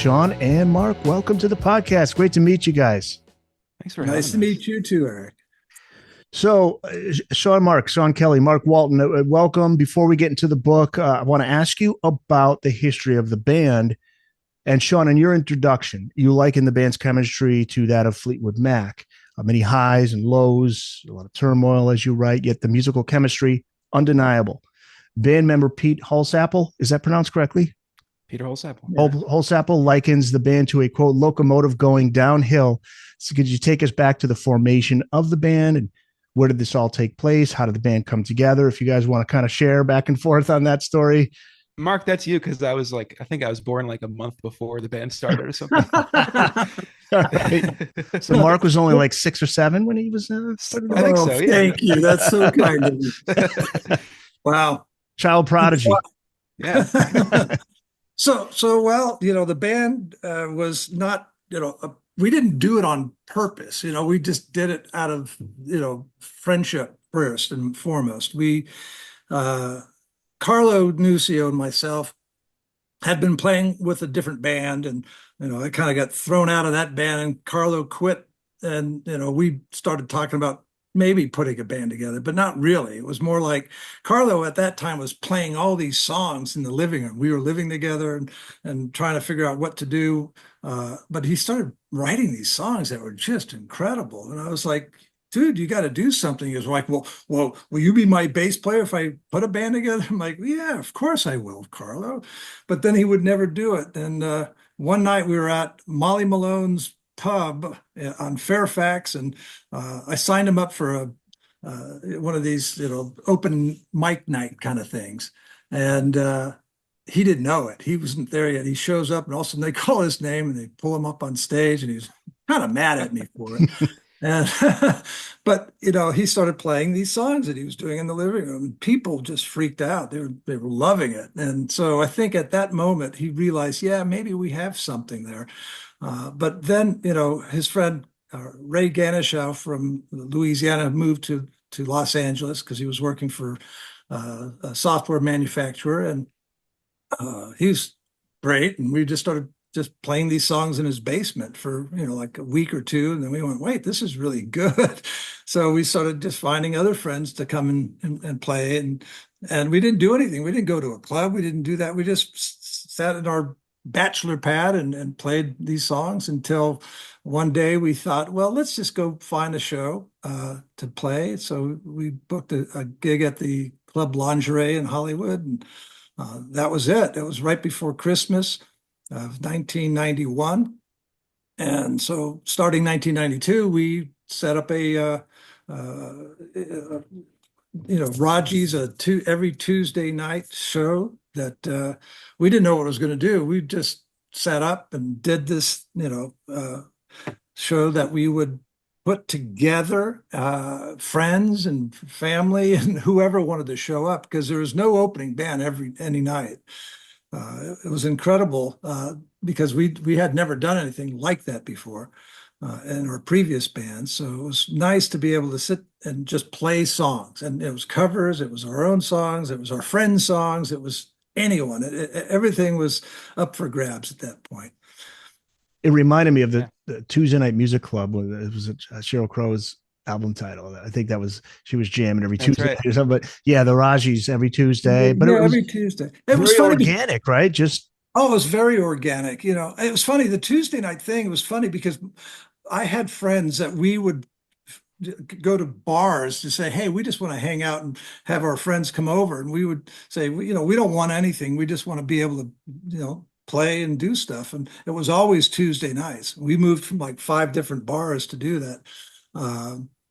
Sean and Mark, welcome to the podcast. Great to meet you guys. Thanks for having us. Nice to meet you too, Eric. So, Sean Kelly, Mark Walton, welcome. Before we get into the book, I want to ask you about the history of the band. And Sean, in your introduction, you liken the band's chemistry to that of Fleetwood Mac. Many highs and lows, a lot of turmoil, as you write, yet the musical chemistry, undeniable. Band member Pete Holsapple, is that pronounced correctly? Peter Holsapple. Yeah. Holsapple likens the band to a, quote, locomotive going downhill. So could you take us back to the formation of the band and where did this all take place? How did the band come together? If you guys want to kind of share back and forth on that story. Mark, that's you, because I think I was born like a month before the band started or something. Right. So Mark was only like 6 or 7 when he was started. I think so. Yeah. Thank you. That's so kind of you. Wow. Child prodigy. Yeah. So well, the band was not, we didn't do it on purpose. We just did it out of, friendship first and foremost. We, Carlo Nuccio and myself had been playing with a different band, and I kind of got thrown out of that band, and Carlo quit, and we started talking about maybe putting a band together, but not really. It was more like Carlo at that time was playing all these songs in the living room. We were living together and trying to figure out what to do. But he started writing these songs that were just incredible. And I was like, dude, you got to do something. He was like, well, will you be my bass player if I put a band together? I'm like, yeah, of course I will, Carlo. But then he would never do it. And one night we were at Molly Malone's pub on Fairfax, and I signed him up for one of these open mic night kind of things, and he didn't know it. He wasn't there yet. He shows up, and all of a sudden they call his name and they pull him up on stage, and he's kind of mad at me for it. And but he started playing these songs that he was doing in the living room, and people just freaked out. They were loving it. And so I think at that moment he realized, yeah, maybe we have something there. But then, his friend Ray Ganeshow from Louisiana moved to Los Angeles because he was working for a software manufacturer, and he was great. And we just started playing these songs in his basement for like a week or two, and then we went, wait, this is really good. So we started just finding other friends to come and play, and we didn't do anything. We didn't go to a club. We didn't do that. We just sat in our bachelor pad and played these songs until one day we thought, well, let's just go find a show to play. So we booked a gig at the Club Lingerie in Hollywood, and that was it. It was right before Christmas of 1991. And so starting 1992, we set up Raji's every Tuesday night show that we didn't know what it was going to do. We just set up and did this, show that we would put together friends and family and whoever wanted to show up, because there was no opening band any night. It was incredible because we had never done anything like that before in our previous bands. So it was nice to be able to sit and just play songs. And it was covers, it was our own songs, it was our friends' songs, it was anyone. Everything was up for grabs at that point. It reminded me of the Tuesday Night Music Club. It was Sheryl Crow's album title. I think she was jamming every Tuesday night or something. But yeah, the Rajis every Tuesday. But every Tuesday. It was very organic, right? It was very organic. It was funny. The Tuesday night thing, it was funny because I had friends that we would go to bars to say, hey, we just want to hang out and have our friends come over. And we would say, we don't want anything. We just want to be able to, play and do stuff. And it was always Tuesday nights. We moved from like 5 different bars to do that.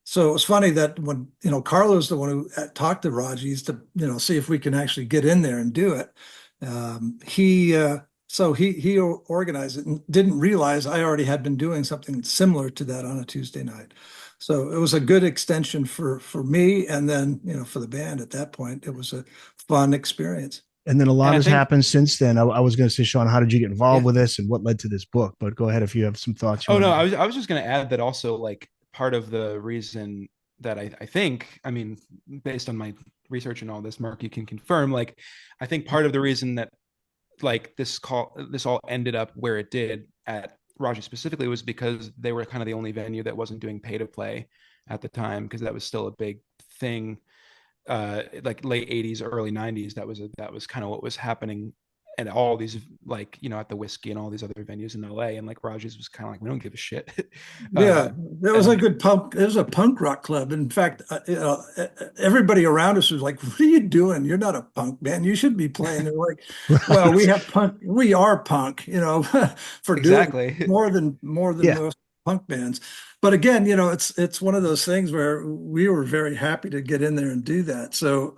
So it was funny that when, Carlo's the one who talked to Raji's to, see if we can actually get in there and do it. He organized it and didn't realize I already had been doing something similar to that on a Tuesday night. So it was a good extension for me. And then, for the band at that point, it was a fun experience. And then a lot has happened since then. I was going to say, Sean, how did you get involved with this and what led to this book? But go ahead if you have some thoughts. Oh, no, I was just going to add that also, like, part of the reason that I think, I mean, based on my research and all this, Mark, you can confirm, like, I think part of the reason that like this all ended up where it did at Raji specifically was because they were kind of the only venue that wasn't doing pay to play at the time, because that was still a big thing, like late 80s early 90s. That was kind of what was happening, and all these, like, you know, at the Whiskey and all these other venues in LA, and like Raji's was kind of like, we don't give a shit. Yeah, that was a And good punk. It was a punk rock club. In fact, everybody around us was like, "What are you doing? You're not a punk band. You should be playing." They're like, "Well, we Right. have punk. We are punk, you know, for doing exactly. more than Yeah. most punk bands." But again, you know, it's one of those things where we were very happy to get in there and do that. So,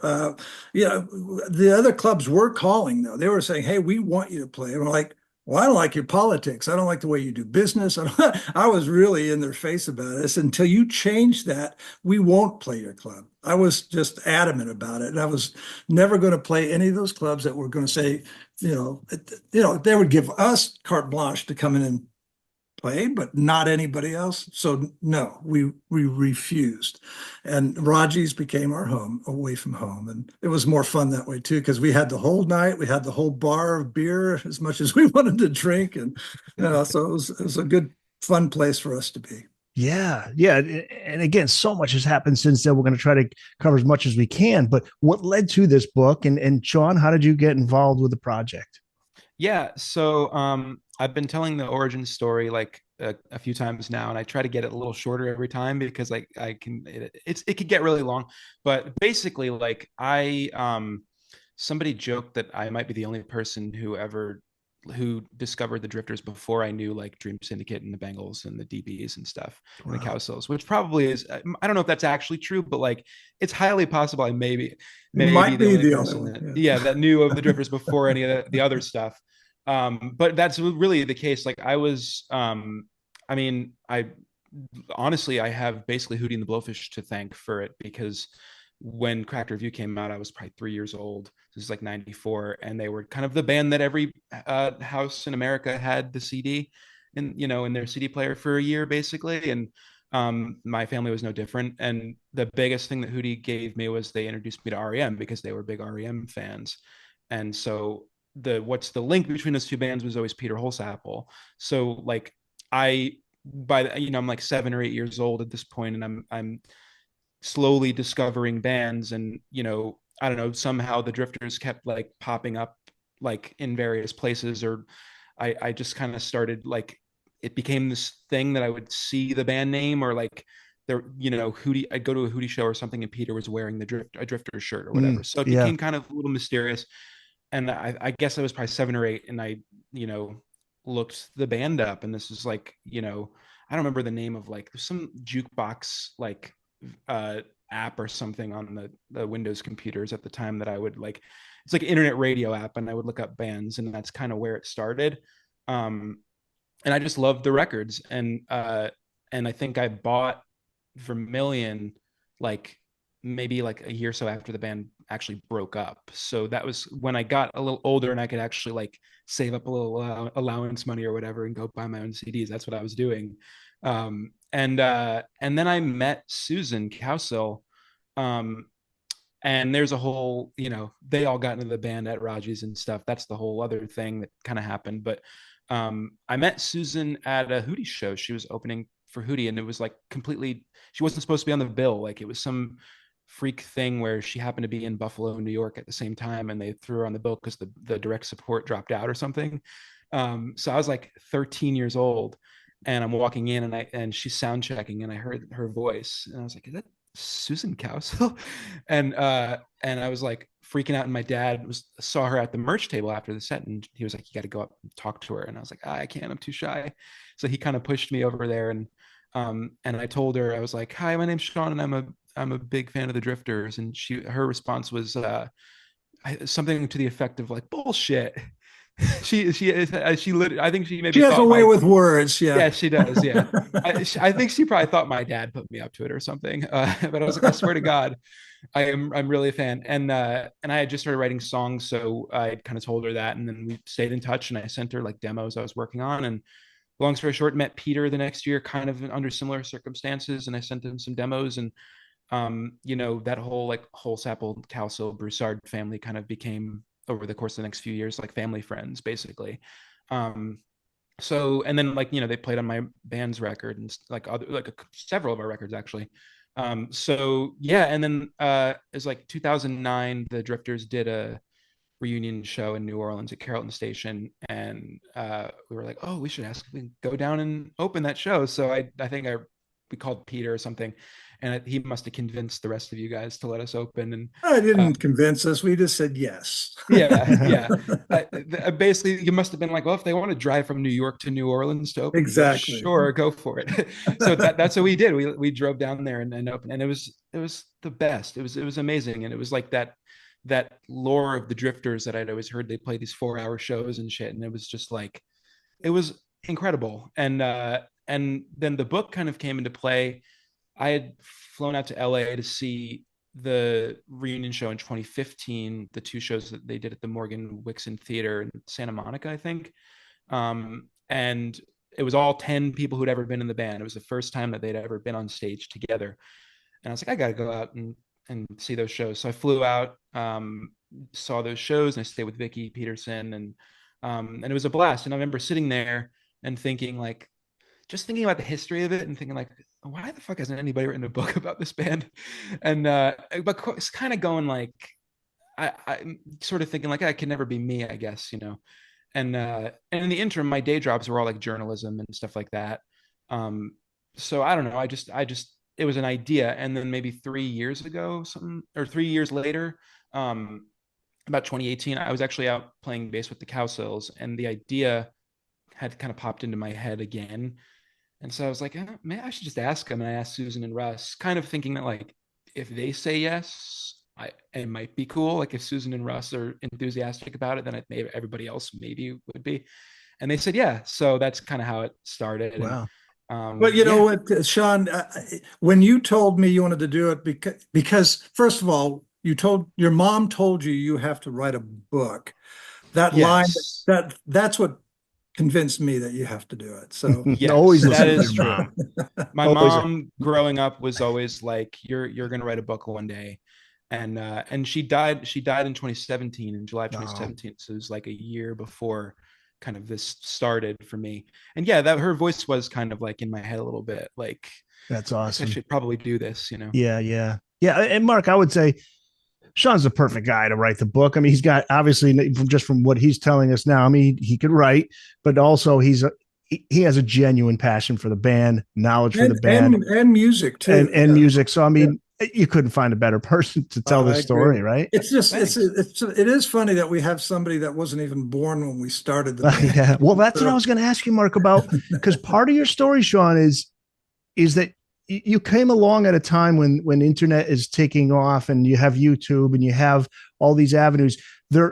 yeah, the other clubs were calling though. They were saying, "Hey, we want you to play." And we're like, well, I don't like your politics. I don't like the way you do business. I was really in their face about it. I said, until you change that, we won't play your club. I was just adamant about it. And I was never going to play any of those clubs that were going to say, they would give us carte blanche to come in and play, but not anybody else. So no, we refused. And Raji's became our home away from home. And it was more fun that way too, because we had the whole night, we had the whole bar of beer as much as we wanted to drink. And so it was a good fun place for us to be. Yeah, yeah, and again, so much has happened since then. We're going to try to cover as much as we can. But what led to this book, and Sean, how did you get involved with the project? Yeah, so I've been telling the origin story like a few times now, and I try to get it a little shorter every time because like I can it could get really long. But basically, like I somebody joked that I might be the only person who discovered the Drifters before I knew like Dream Syndicate and the Bangles and the DBs and stuff and the Wow. Cowsills, which probably is, I don't know if that's actually true, but like it's highly possible I You maybe might the be only the only person one. that, Yeah. yeah, that knew of the Drifters before any of the other stuff. But that's really the case. Like I was, I mean, I honestly, I have basically Hootie and the Blowfish to thank for it, because when Cracked Review came out, I was probably 3 years old. This is like 94. And they were kind of the band that every house in America had the CD and, you know, in their CD player for a year, basically. And my family was no different. And the biggest thing that Hootie gave me was they introduced me to REM because they were big REM fans. And so what's the link between those two bands was always Peter Holsapple. So like I I'm like 7 or 8 years old at this point, and I'm slowly discovering bands, and I don't know, somehow the Drifters kept like popping up like in various places, or I just kind of started like, it became this thing that I would see the band name, or like there, Hootie, I'd go to a Hootie show or something and Peter was wearing a Drifter shirt or whatever. So it Yeah. became kind of a little mysterious. And I guess I was probably 7 or 8, and I, looked the band up, and this is like, I don't remember the name of, like, there's some jukebox like app or something on the Windows computers at the time that I would like, it's like an internet radio app, and I would look up bands, and that's kind of where it started. Um, and I just loved the records, and I think I bought Vermilion like maybe like a year or so after the band actually broke up. So that was when I got a little older and I could actually like save up a little allowance money or whatever and go buy my own CDs. That's what I was doing. And then I met Susan Cowsill. Um, and there's a whole, they all got into the band at Raji's and stuff. That's the whole other thing that kind of happened. But I met Susan at a Hootie show. She was opening for Hootie, and it was like completely, she wasn't supposed to be on the bill. Like it was some freak thing where she happened to be in Buffalo, New York at the same time, and they threw her on the bill because the direct support dropped out or something. So I was like 13 years old, and I'm walking in, and she's sound checking, and I heard her voice, and I was like, is that Susan Cowsill? And I was like freaking out, and my dad saw her at the merch table after the set, and he was like, you got to go up and talk to her. And I was like, I can't, I'm too shy. So he kind of pushed me over there, and I told her, I was like, hi, my name's Sean, and I'm a big fan of the Drifters. And her response was something to the effect of like, bullshit. She literally, I think she She maybe has a thought way my, with words. Yeah. yeah, she does. Yeah. I think she probably thought my dad put me up to it or something. But I was like, I swear to God, I'm really a fan. And I had just started writing songs. So I kind of told her that, and then we stayed in touch, and I sent her like demos I was working on. And long story short, met Peter the next year, kind of under similar circumstances. And I sent him some demos, and that whole like Holsapple, Cowsill, Broussard family kind of became over the course of the next few years, like family friends, basically. Um, so, and then like, they played on my band's record and like several of our records actually. So yeah. And then it was like 2009, the Drifters did a reunion show in New Orleans at Carrollton Station, and we were like, oh, we should ask if we can go down and open that show. So I think we called Peter or something, and he must have convinced the rest of you guys to let us open. And I didn't convince us. We just said yes. yeah, yeah. Basically, you must have been like, well, if they want to drive from New York to New Orleans to open, like, Exactly. sure, go for it. So that's what we did. We drove down there and opened, and it was the best. It was amazing, and it was like that lore of the Drifters that I'd always heard. They play these 4-hour shows and shit, and it was just like, it was incredible. And then the book kind of came into play. I had flown out to LA to see the reunion show in 2015, the two shows that they did at the Morgan Wixon Theater in Santa Monica, I think. And it was all 10 people who'd ever been in the band. It was the first time that they'd ever been on stage together. And I was like, I got to go out and see those shows. So I flew out, saw those shows, and I stayed with Vicky Peterson, and it was a blast. And I remember sitting there and thinking like, just thinking about the history of it and thinking like, why the fuck hasn't anybody written a book about this band? And but it's kind of going like, I'm sort of thinking like, I could never be me, I guess, and in the interim, my day jobs were all like journalism and stuff like that. So I don't know, I just it was an idea. And then maybe 3 years ago, something, or 3 years later, about 2018, I was actually out playing bass with the Cowsills, and the idea had kind of popped into my head again. And so I was like, man, I should just ask them. And I asked Susan and Russ, kind of thinking that like, if they say yes, it might be cool. Like if Susan and Russ are enthusiastic about it, then maybe everybody else maybe would be. And they said, yeah. So that's kind of how it started. Wow. But you know what, Sean, when you told me you wanted to do it, because first of all, your mom told you have to write a book. That line, yes. that's what convinced me that you have to do it. So Yes, always that listen to is your true. mom. My Always. mom growing up was always like, you're going to write a book one day. And she died in 2017, in July Oh, 2017. So it was like a year before kind of this started for me. And yeah, that her voice was kind of like in my head a little bit, like, that's I awesome. should probably do this. Yeah, yeah, yeah. And Mark, I would say Sean's the perfect guy to write the book. I mean, he's got, obviously, just from what he's telling us now, I mean, he could write, but also he has a genuine passion for the band, knowledge for the band, and music too. and music. So I mean, you couldn't find a better person to tell this story, right? It's just Thanks. it is funny that we have somebody that wasn't even born when we started the band. Yeah. Well, that's what I was going to ask you, Mark, about, because part of your story, Sean, is that you came along at a time when internet is taking off and you have YouTube and you have all these avenues.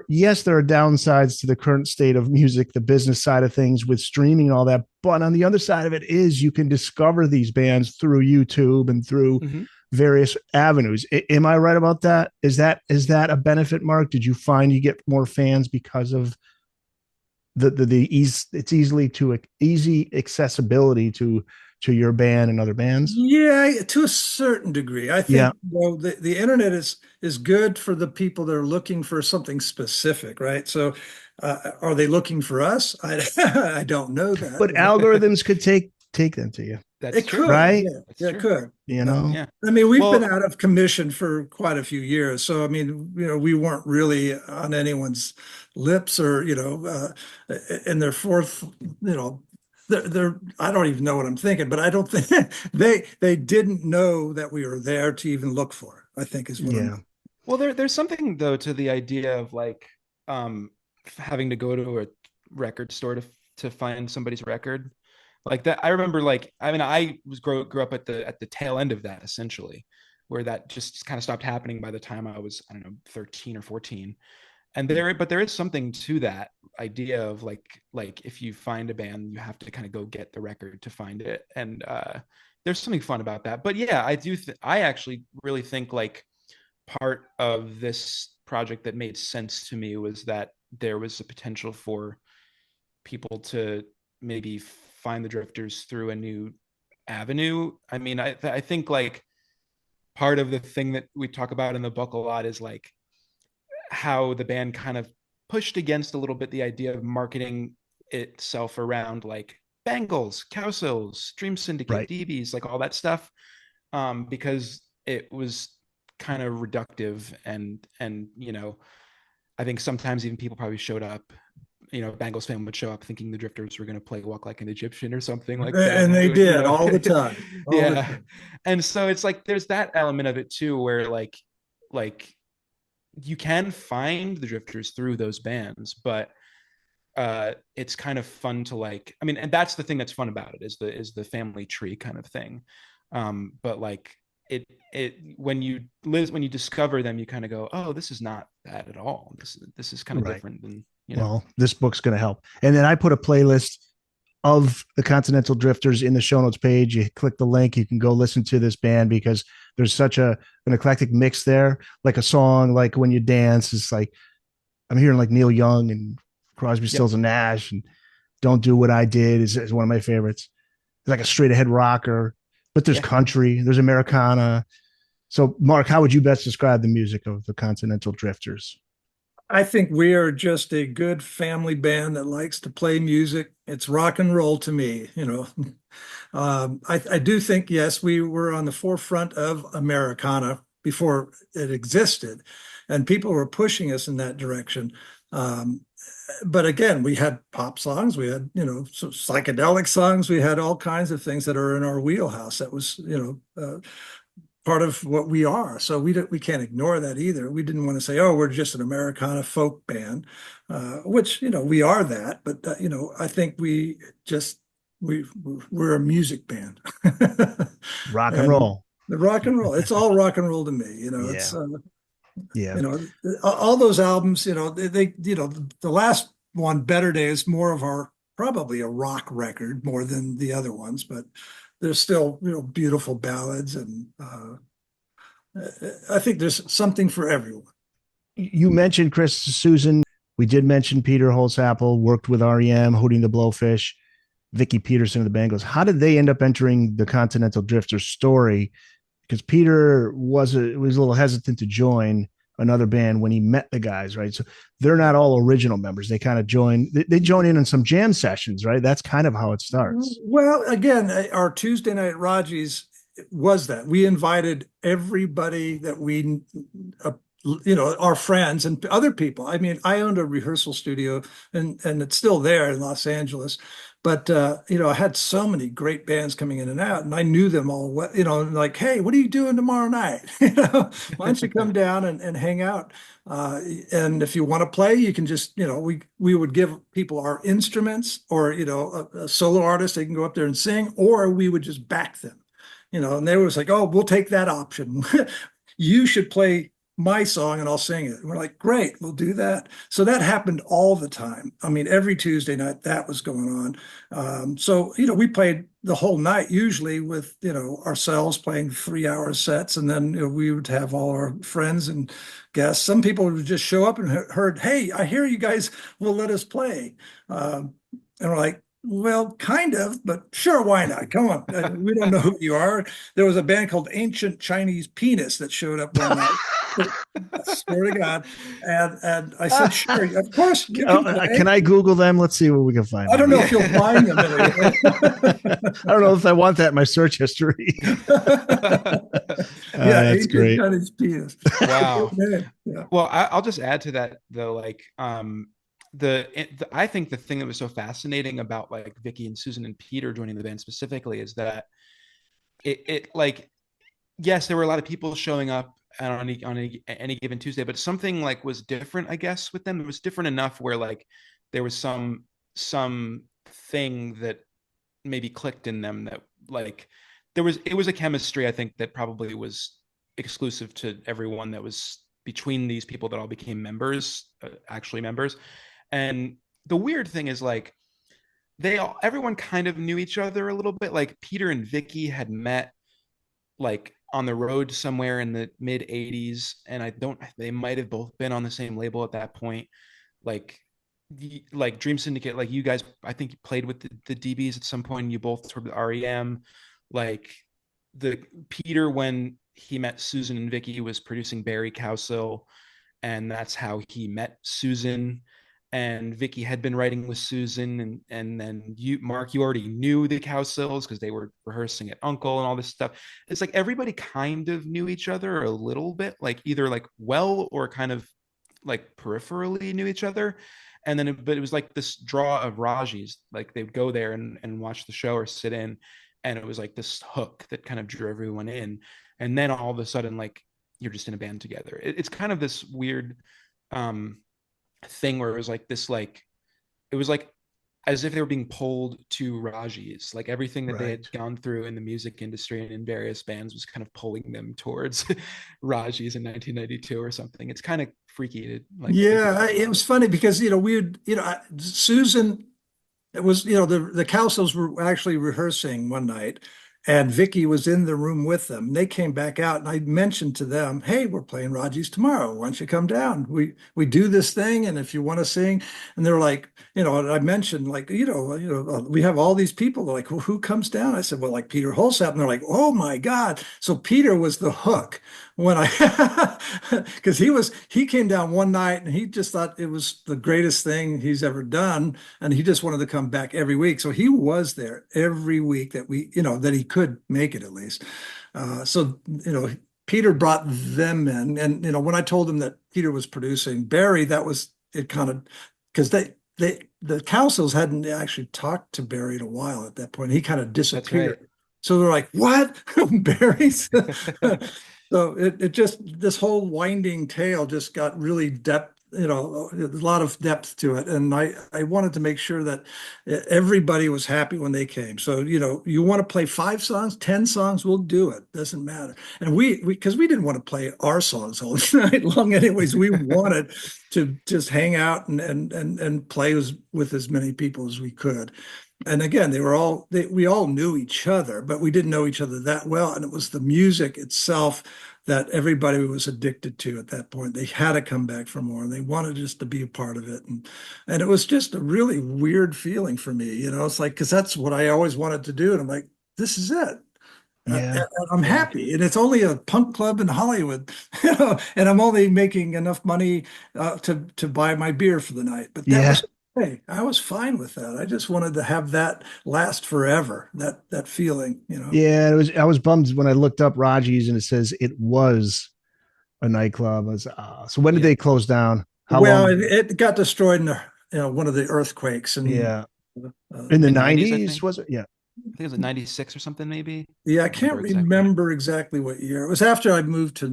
Yes, there are downsides to the current state of music, the business side of things with streaming and all that. But on the other side of it is you can discover these bands through YouTube and through various avenues. Am I right about that? Is that a benefit, Mark? Did you find you get more fans because of the ease? It's easy accessibility to your band and other bands? Yeah, to a certain degree. I think Yeah. the internet is good for the people that are looking for something specific, right? So are they looking for us? I don't know that. But algorithms could take them to you. That's It true. could, right? Yeah, it could. You know? Yeah. I mean, we've Well, been out of commission for quite a few years. So, I mean, we weren't really on anyone's lips or, in their fourth, they're I don't even know what I'm thinking, but I don't think they didn't know that we were there to even look for it, I think is what Yeah. well, there's something though to the idea of like having to go to a record store to find somebody's record. Like that, I remember, like, I mean, I grew up at the tail end of that, essentially, where that just kind of stopped happening by the time I was, I don't know, 13 or 14. And there is something to that idea of like if you find a band, you have to kind of go get the record to find it. And there's something fun about that. But yeah, I actually really think like part of this project that made sense to me was that there was a potential for people to maybe find the Drifters through a new avenue. I mean, I think like part of the thing that we talk about in the book a lot is like how the band kind of pushed against a little bit the idea of marketing itself around like Bangles, Cowsills, Dream Syndicate, Right. DBs, like all that stuff, because it was kind of reductive, and I think sometimes even people probably showed up. Bangles fan would show up thinking the Drifters were going to play "Walk Like an Egyptian" or something like that, And and they do it. did all the time, all the Yeah, time. and so it's like there's that element of it too, where like you can find the Drifters through those bands, but it's kind of fun to like. I mean, and that's the thing that's fun about it, is the family tree kind of thing. But like it when you discover them, you kind of go, oh, this is not that at all. This is kind of Right. different than Well, this book's going to help. And then I put a playlist of the Continental Drifters in the show notes page. You click the link, you can go listen to this band because there's such an eclectic mix there. Like a song like When You Dance is like I'm hearing like Neil Young and Crosby, Yep. Stills and Nash, and Don't Do What I Did is one of my favorites. It's like a straight ahead rocker, but there's Yeah. country, there's Americana. So, Mark, how would you best describe the music of the Continental Drifters? I think we are just a good family band that likes to play music. It's rock and roll to me, you know. I do think, yes, we were on the forefront of Americana before it existed, and people were pushing us in that direction. Um, but again, we had pop songs, we had, so psychedelic songs, we had all kinds of things that are in our wheelhouse. That was, part of what we are. So we can't ignore that either. We didn't want to say, oh, we're just an Americana folk band, which, we are that. But, I think we're a music band. Rock and And roll. the rock and roll, it's all rock and roll to me. Yeah. It's, Yeah. all those albums, the last one, Better Days, more of our, probably a rock record more than the other ones, but there's still, beautiful ballads. And I think there's something for everyone. You mentioned Chris Susan. We did mention Peter Holzapfel, worked with REM, Hooting the Blowfish, Vicky Peterson of the Bangles. How did they end up entering the Continental Drifters story? Because Peter was a little hesitant to join another band when he met the guys, right? So they're not all original members. They kind of they join in on some jam sessions, right? That's kind of how it starts. Well, again, our Tuesday night Raji's was that we invited everybody that we our friends and other people. I mean, I owned a rehearsal studio, and it's still there in Los Angeles. But I had so many great bands coming in and out, and I knew them all. Like, hey, what are you doing tomorrow night? Why don't you come down and hang out? And if you want to play, you can just, we would give people our instruments, or a solo artist, they can go up there and sing, or we would just back them. And they was like, oh, we'll take that option. You should play my song and I'll sing it. And we're like, great, we'll do that. So that happened all the time. I mean, every Tuesday night that was going on. So, we played the whole night, usually with, ourselves playing 3 hour sets. And then we would have all our friends and guests. Some people would just show up and heard, hey, I hear you guys will let us play. And we're like, well, kind of, but sure, why not? Come on. We don't know who you are. There was a band called Ancient Chinese Penis that showed up one night. I swear to God. And I said, sure, of course, you can play. Can I Google them? Let's see what we can find. I don't know if you'll find them anyway. I don't know if I want that in my search history. That's great. Chinese Penis. Wow. Yeah. Well, I'll just add to that though, like I think the thing that was so fascinating about like Vicky and Susan and Peter joining the band specifically is that it like, yes, there were a lot of people showing up on any given Tuesday, but something like was different, I guess, with them. It was different enough where like there was some thing that maybe clicked in them, that like it was a chemistry, I think, that probably was exclusive to everyone that was between these people that all became members, actually members. And the weird thing is like everyone kind of knew each other a little bit. Like Peter and Vicky had met like on the road somewhere in the mid 80s, and they might have both been on the same label at that point. Like Dream Syndicate, like you guys, I think you played with the DBs at some point, and you both toured with REM. Like the Peter, when he met Susan and Vicky, was producing Barry Cowsill, and that's how he met Susan. and Vicky had been writing with Susan, and then Mark, you already knew the Cowsills because they were rehearsing at Uncle and all this stuff. It's like everybody kind of knew each other a little bit, like either like well or kind of like peripherally knew each other. And then but it was like this draw of Raji's, like they would go there and watch the show or sit in, and it was like this hook that kind of drew everyone in. And then all of a sudden, like, you're just in a band together. It's kind of this weird thing where it was like this, like, it was like as if they were being pulled to Raji's, like everything that they had gone through in the music industry and in various bands was kind of pulling them towards Raji's in 1992 or something. It's kind of freaky to like. Yeah, it was funny because we would, Susan. It was, the Cowsills were actually rehearsing one night, and Vicky was in the room with them. They came back out, and I mentioned to them, "Hey, we're playing Raji's tomorrow. Why don't you come down? We do this thing, and if you want to sing," and they're like, and I mentioned like, we have all these people. They're like, well, who comes down? I said, well, like Peter Holsap, and they're like, oh my God. So Peter was the hook when I, because he came down one night and he just thought it was the greatest thing he's ever done, and he just wanted to come back every week. So he was there every week that that he could make it at least. So Peter brought them in, and when I told him that Peter was producing Barry, that was it kind of because the Cowsills hadn't actually talked to Barry in a while at that point. He kind of disappeared. Right. So they're like, what? Barry's? So it just, this whole winding tale just got really depth, a lot of depth to it. And I wanted to make sure that everybody was happy when they came. So, you want to play 5 songs, 10 songs, we'll do it. Doesn't matter. And because we didn't want to play our songs all night long anyways. We wanted to just hang out and play with as many people as we could. And again, we all knew each other, but we didn't know each other that well. And it was the music itself that everybody was addicted to at that point. They had to come back for more. They wanted just to be a part of it. And it was just a really weird feeling for me. It's like, because that's what I always wanted to do. And I'm like, this is it. Yeah. I'm happy. And it's only a punk club in Hollywood, and I'm only making enough money to buy my beer for the night. But that was hey, I was fine with that. I just wanted to have that last forever, that feeling, Yeah, I was bummed when I looked up Raji's and it says it was a nightclub. I was, so when did they close down? How long? It got destroyed in one of the earthquakes. And in the 90s, was it? Yeah. I think it was 96 or something, maybe. Yeah, I can't remember exactly what year. It was after I moved to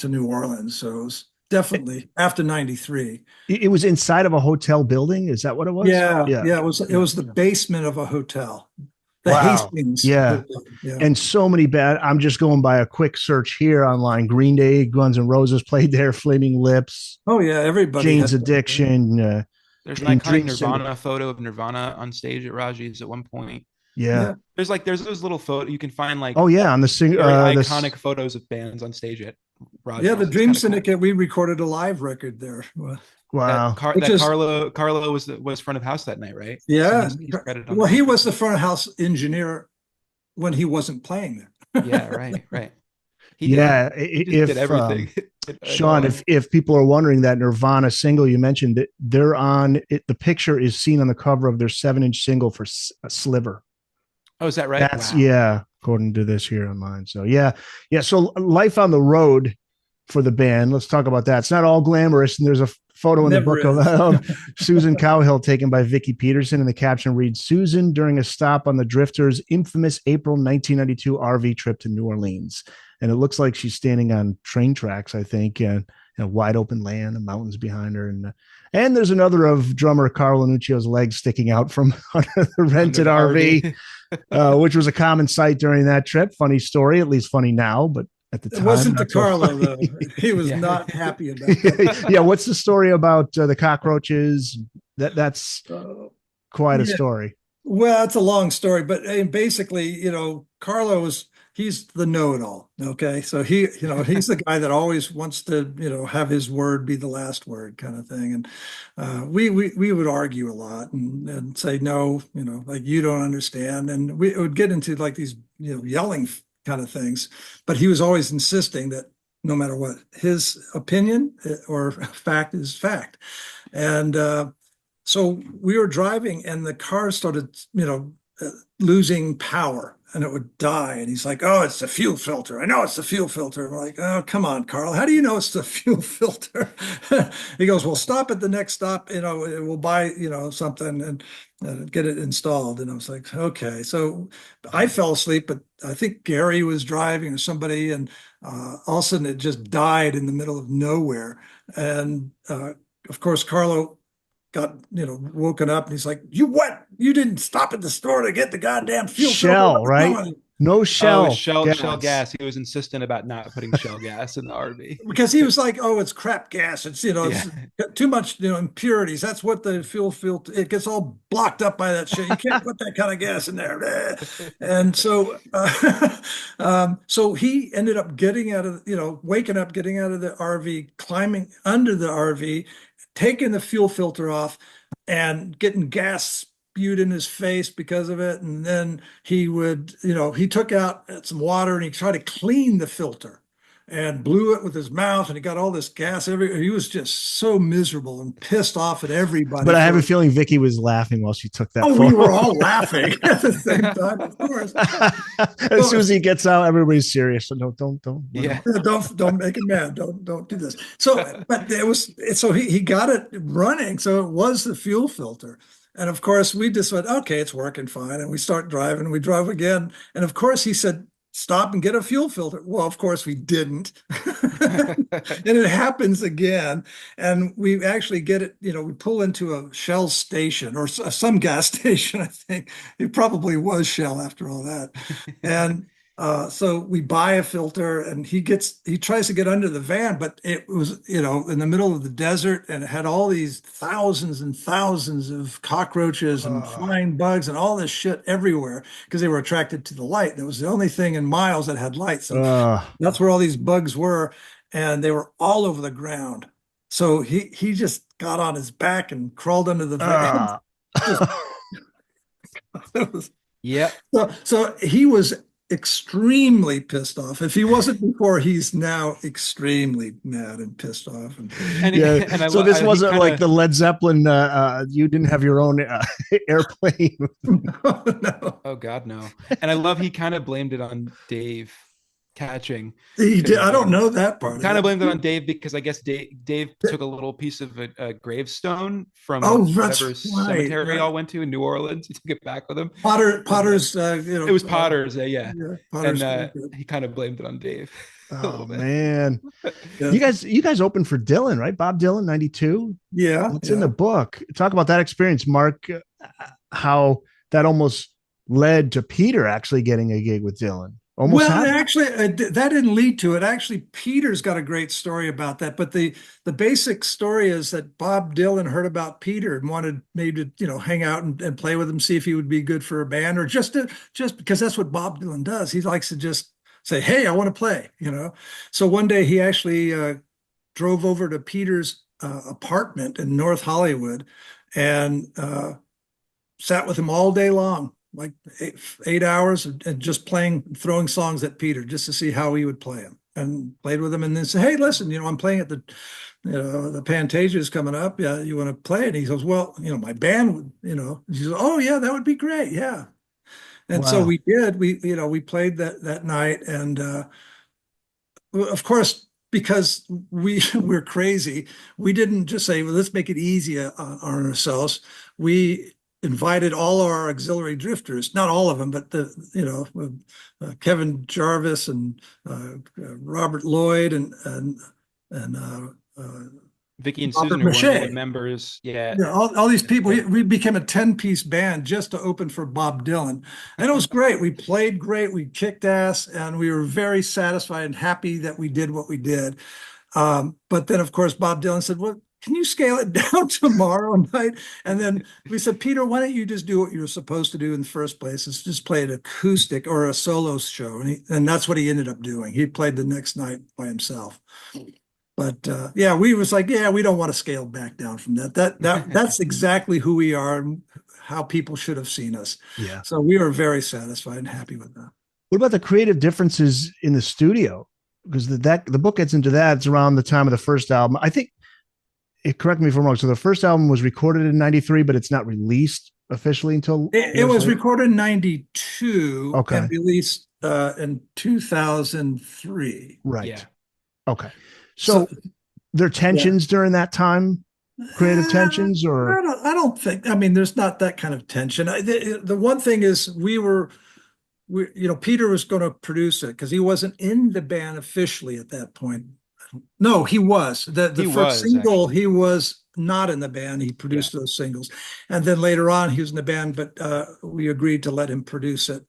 New Orleans, so it was definitely after 93. It was inside of a hotel building. Is that what it was? Yeah. It was the basement of a hotel. The Hastings. Yeah. And so many bad. I'm just going by a quick search here online. Green Day, Guns N' Roses played there. Flaming Lips. Oh yeah, everybody. Jane's Addiction. There's an iconic Nirvana photo of Nirvana on stage at Raji's at one point. Yeah. There's those little photos you can find, like, on the iconic photos of bands on stage at Raji's. Yeah, the Dream Syndicate. Cool. We recorded a live record there. Wow. Carlo was front of house that night, right? Yeah. So well, he was the front of house engineer when he wasn't playing there. Yeah, right. He did everything. Sean, if people are wondering, that Nirvana single you mentioned, that they're on it, the picture is seen on the cover of their 7-inch single for Sliver. Oh, is that right? That's according to this here on mine. So yeah. So life on the road for the band. Let's talk about that. It's not all glamorous, and there's a photo in the book of Susan Cowhill taken by Vicky Peterson, and the caption reads, "Susan during a stop on the Drifters' infamous April 1992 RV trip to New Orleans." And it looks like she's standing on train tracks, I think, and wide open land, and mountains behind her. And there's another of drummer Carl Lanuccio's legs sticking out from under the rented RV, which was a common sight during that trip. Funny story, at least funny now, but at the time. It wasn't the Carlo, though. He was not happy about it. Yeah, what's the story about the cockroaches? That's quite a story. Well, it's a long story, but basically, Carlo he's the know-it-all. Okay. So he's the guy that always wants to, have his word be the last word kind of thing. And we would argue a lot and say, no, like, you don't understand. And it would get into like these, yelling kind of things, but he was always insisting that no matter what. His opinion or fact is fact. And so we were driving and the car started, losing power and it would die. And he's like, oh, it's the fuel filter. I know it's the fuel filter. I'm like, oh, come on, Carl. How do you know it's the fuel filter? He goes, well, stop at the next stop. We'll buy, something and get it installed. And I was like, okay. So I fell asleep, but I think Gary was driving or somebody. And all of a sudden it just died in the middle of nowhere. And of course, Carlo got woken up and he's like, you what, you didn't stop at the store to get the goddamn fuel Shell, right? No shell shell gas. He was insistent about not putting shell gas in the RV because he was like, oh, it's crap gas, it's it's too much impurities, that's what the fuel filter, it gets all blocked up by that shit, you can't put that kind of gas in there. And so so he ended up getting out of waking up, getting out of the RV, climbing under the RV, taking the fuel filter off and getting gas spewed in his face because of it. And then he would, he took out some water and he tried to clean the filter and blew it with his mouth. And he got all this gas everywhere. He was just so miserable and pissed off at everybody. But I have a feeling Vicky was laughing while she took that. Oh, we were all laughing at the same time, of course. As soon as he gets out, everybody's serious. So no, don't. Yeah. Don't make it mad. Don't do this. So, but it was, so he got it running. So it was the fuel filter. And of course we just went, okay, it's working fine. And we start driving, we drove again. And of course he said, stop and get a fuel filter. Well, of course we didn't. And it happens again. And we actually get it, we pull into a Shell station or some gas station, I think. It probably was Shell after all that. And so we buy a filter and he tries to get under the van, but it was, in the middle of the desert and it had all these thousands and thousands of cockroaches and flying bugs and all this shit everywhere because they were attracted to the light. That was the only thing in miles that had light. So that's where all these bugs were. And they were all over the ground. So he just got on his back and crawled under the van. Yeah. So he was extremely pissed off. If he wasn't before, he's now extremely mad and pissed off. So this wasn't like the Led Zeppelin. You didn't have your own airplane. No. Oh God, no. And I love he kind of blamed it on Dave catching. He did. I don't know that part. Kind of blamed it on Dave because I guess Dave took a little piece of a gravestone from whatever cemetery y'all went to in New Orleans. He took it back with him. Potter's. It was Potter's. Yeah. Potter's, and he kind of blamed it on Dave. Oh man, you guys opened for Dylan, right? Bob Dylan, 92. Yeah, it's in the book. Talk about that experience, Mark. How that almost led to Peter actually getting a gig with Dylan. Actually, that didn't lead to it. Actually, Peter's got a great story about that. But the basic story is that Bob Dylan heard about Peter and wanted maybe to hang out and play with him, see if he would be good for a band, or just because that's what Bob Dylan does. He likes to just say, "Hey, I want to play." So one day he actually drove over to Peter's apartment in North Hollywood and sat with him all day long. Like 8 hours and just throwing songs at Peter just to see how he would play them, and played with him and then said, hey, listen, I'm playing at the Pantasia is coming up. Yeah. You want to play? And he goes, well, my band would, he says, oh yeah, that would be great. Yeah. And so we did, we played that night. And of course, because we're crazy, we didn't just say, well, let's make it easy on ourselves. We invited all our auxiliary drifters, not all of them, but Kevin Jarvis and Robert Lloyd and Vicky and Susan were one of the members. Yeah. All these people. We became a 10-piece band just to open for Bob Dylan. And it was great. We played great. We kicked ass, and we were very satisfied and happy that we did what we did. But then, of course, Bob Dylan said, well, can you scale it down tomorrow night? And then we said, Peter, why don't you just do what you were supposed to do in the first place? It's just play an acoustic or a solo show. And that's what he ended up doing. He played the next night by himself. But we was like, we don't want to scale back down from that. That's exactly who we are and how people should have seen us. Yeah. So we were very satisfied and happy with that. What about the creative differences in the studio? because the book gets into that. It's around the time of the first album. I think, correct me if I'm wrong. So the first album was recorded in 93, but it's not released officially until it was recorded in 92 and Okay. released in 2003. Right. Yeah. Okay. So there are tensions during that time, creative tensions, or I don't think. I mean, there's not that kind of tension. The one thing is Peter was going to produce it because he wasn't in the band officially at that point. No, he was. The first single, actually. He was not in the band. He produced those singles. And then later on, he was in the band, but we agreed to let him produce it.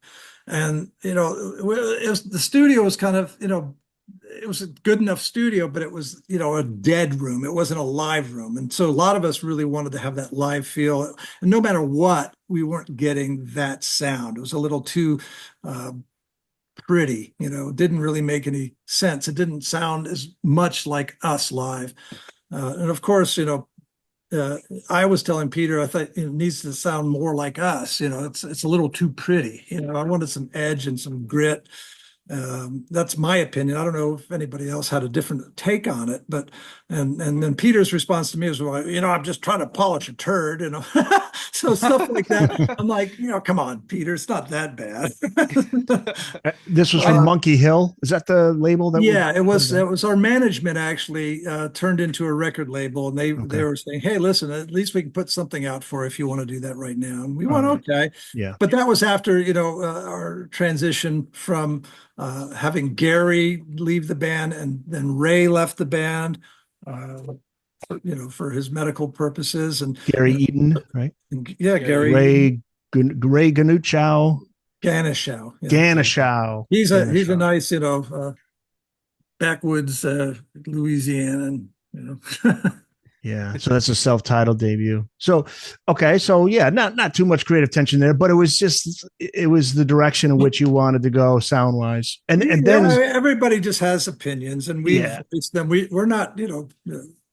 And, the studio was kind of, it was a good enough studio, but it was, a dead room. It wasn't a live room. And so a lot of us really wanted to have that live feel. And no matter what, we weren't getting that sound. It was a little too pretty, didn't really make any sense. It didn't sound as much like us live. And of course, I was telling Peter, I thought it needs to sound more like us. It's a little too pretty. I wanted some edge and some grit. That's my opinion. I don't know if anybody else had a different take on it, but and then Peter's response to me was, well, I'm just trying to polish a turd, so stuff like that. I'm like, come on, Peter, it's not that bad. This was from Monkey Hill. Is that the label that? Yeah, it was. It was our management actually turned into a record label, and they were saying, hey, listen, at least we can put something out for if you want to do that right now. And we went, okay. Yeah. But that was after our transition from having Gary leave the band, and then Ray left the band, for his medical purposes. And Gary Eaton, right? Gary. Ray Ganuchow. Ganuchow. Yeah. Ganuchow. He's a nice, backwoods Louisiana, Yeah, so that's a self-titled debut. So, okay, so yeah, not too much creative tension there, but it was the direction in which you wanted to go sound-wise, and then everybody just has opinions, and we're not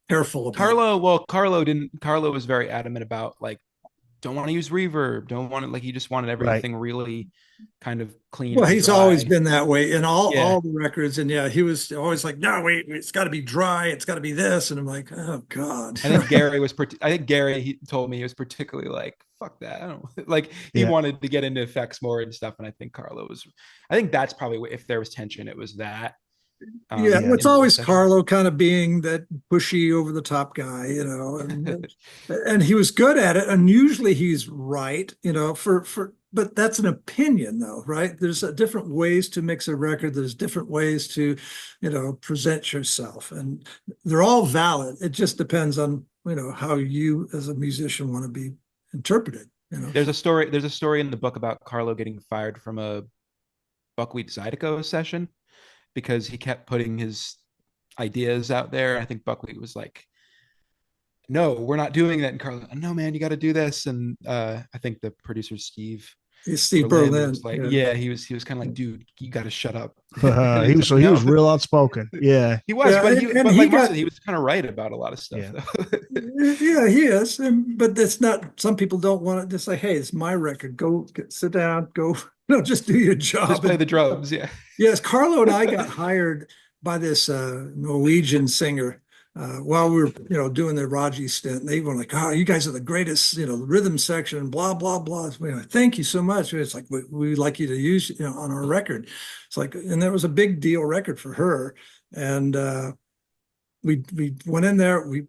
careful about Carlo was very adamant about don't want to use reverb, don't want it, he just wanted everything really kind of clean. Well, he's always been that way in all the records, and he was always like, no, wait, it's got to be dry, it's got to be this, and I'm like, oh god. I think Gary he told me he was particularly like, fuck that, I don't he wanted to get into effects more and stuff, and I think that's probably, if there was tension, it was that. It's always Carlo kind of being that pushy, over the top guy, and he was good at it, and usually he's right, but that's an opinion though, right? There's different ways to mix a record. There's different ways to, present yourself, and they're all valid. It just depends on, how you as a musician want to be interpreted. There's a story in the book about Carlo getting fired from a Buckwheat Zydeco session because he kept putting his ideas out there. I think Buckwheat was like, no, we're not doing that. And Carlo, no, man, you got to do this. And I think the producer, Steve Berlin was like, he was kind of like, dude, you got to shut up. He was real outspoken. Yeah, he was, but he was kind of right about a lot of stuff. Yeah, he is. But that's not. Some people don't want to just say, hey, it's my record. Go sit down. Go. Just do your job. Just play the drums. Yeah. Yes, Carlo and I got hired by this Norwegian singer while we were, doing the Raji stint. They were like, "Oh, you guys are the greatest, the rhythm section, blah blah blah." Thank you so much. It's like we'd like you to use, on our record. It's like, and that was a big deal record for her. And we went in there. We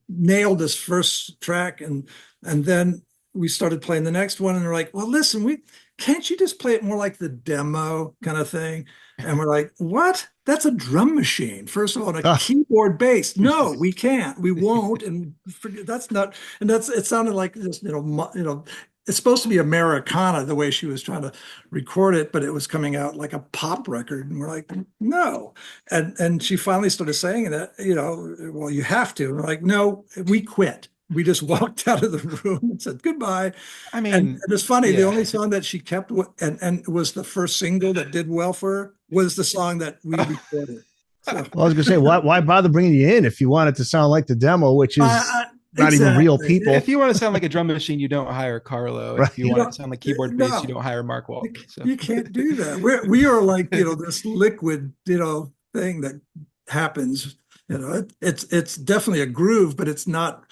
nailed this first track, and then we started playing the next one, and they're like, well, listen, can't you just play it more like the demo kind of thing? And we're like, what? That's a drum machine. First of all, a keyboard bass. No, we can't. We won't. And it sounded like this, it's supposed to be Americana the way she was trying to record it, but it was coming out like a pop record. And we're like, no. And she finally started saying that, well, you have to. And we're like, no, we quit. We just walked out of the room and said goodbye. I mean, and it's funny. The only song that she kept and was the first single that did well for her was the song that we recorded. So, well, I was going to say, why bother bringing you in if you want it to sound like the demo, which is not even real exactly. people. If you want to sound like a drum machine, you don't hire Carlo. Right. If you want to sound like keyboard bass, you No, don't hire Mark Walton. So you can't do that. We are like, this liquid, thing that happens. It's definitely a groove, but it's not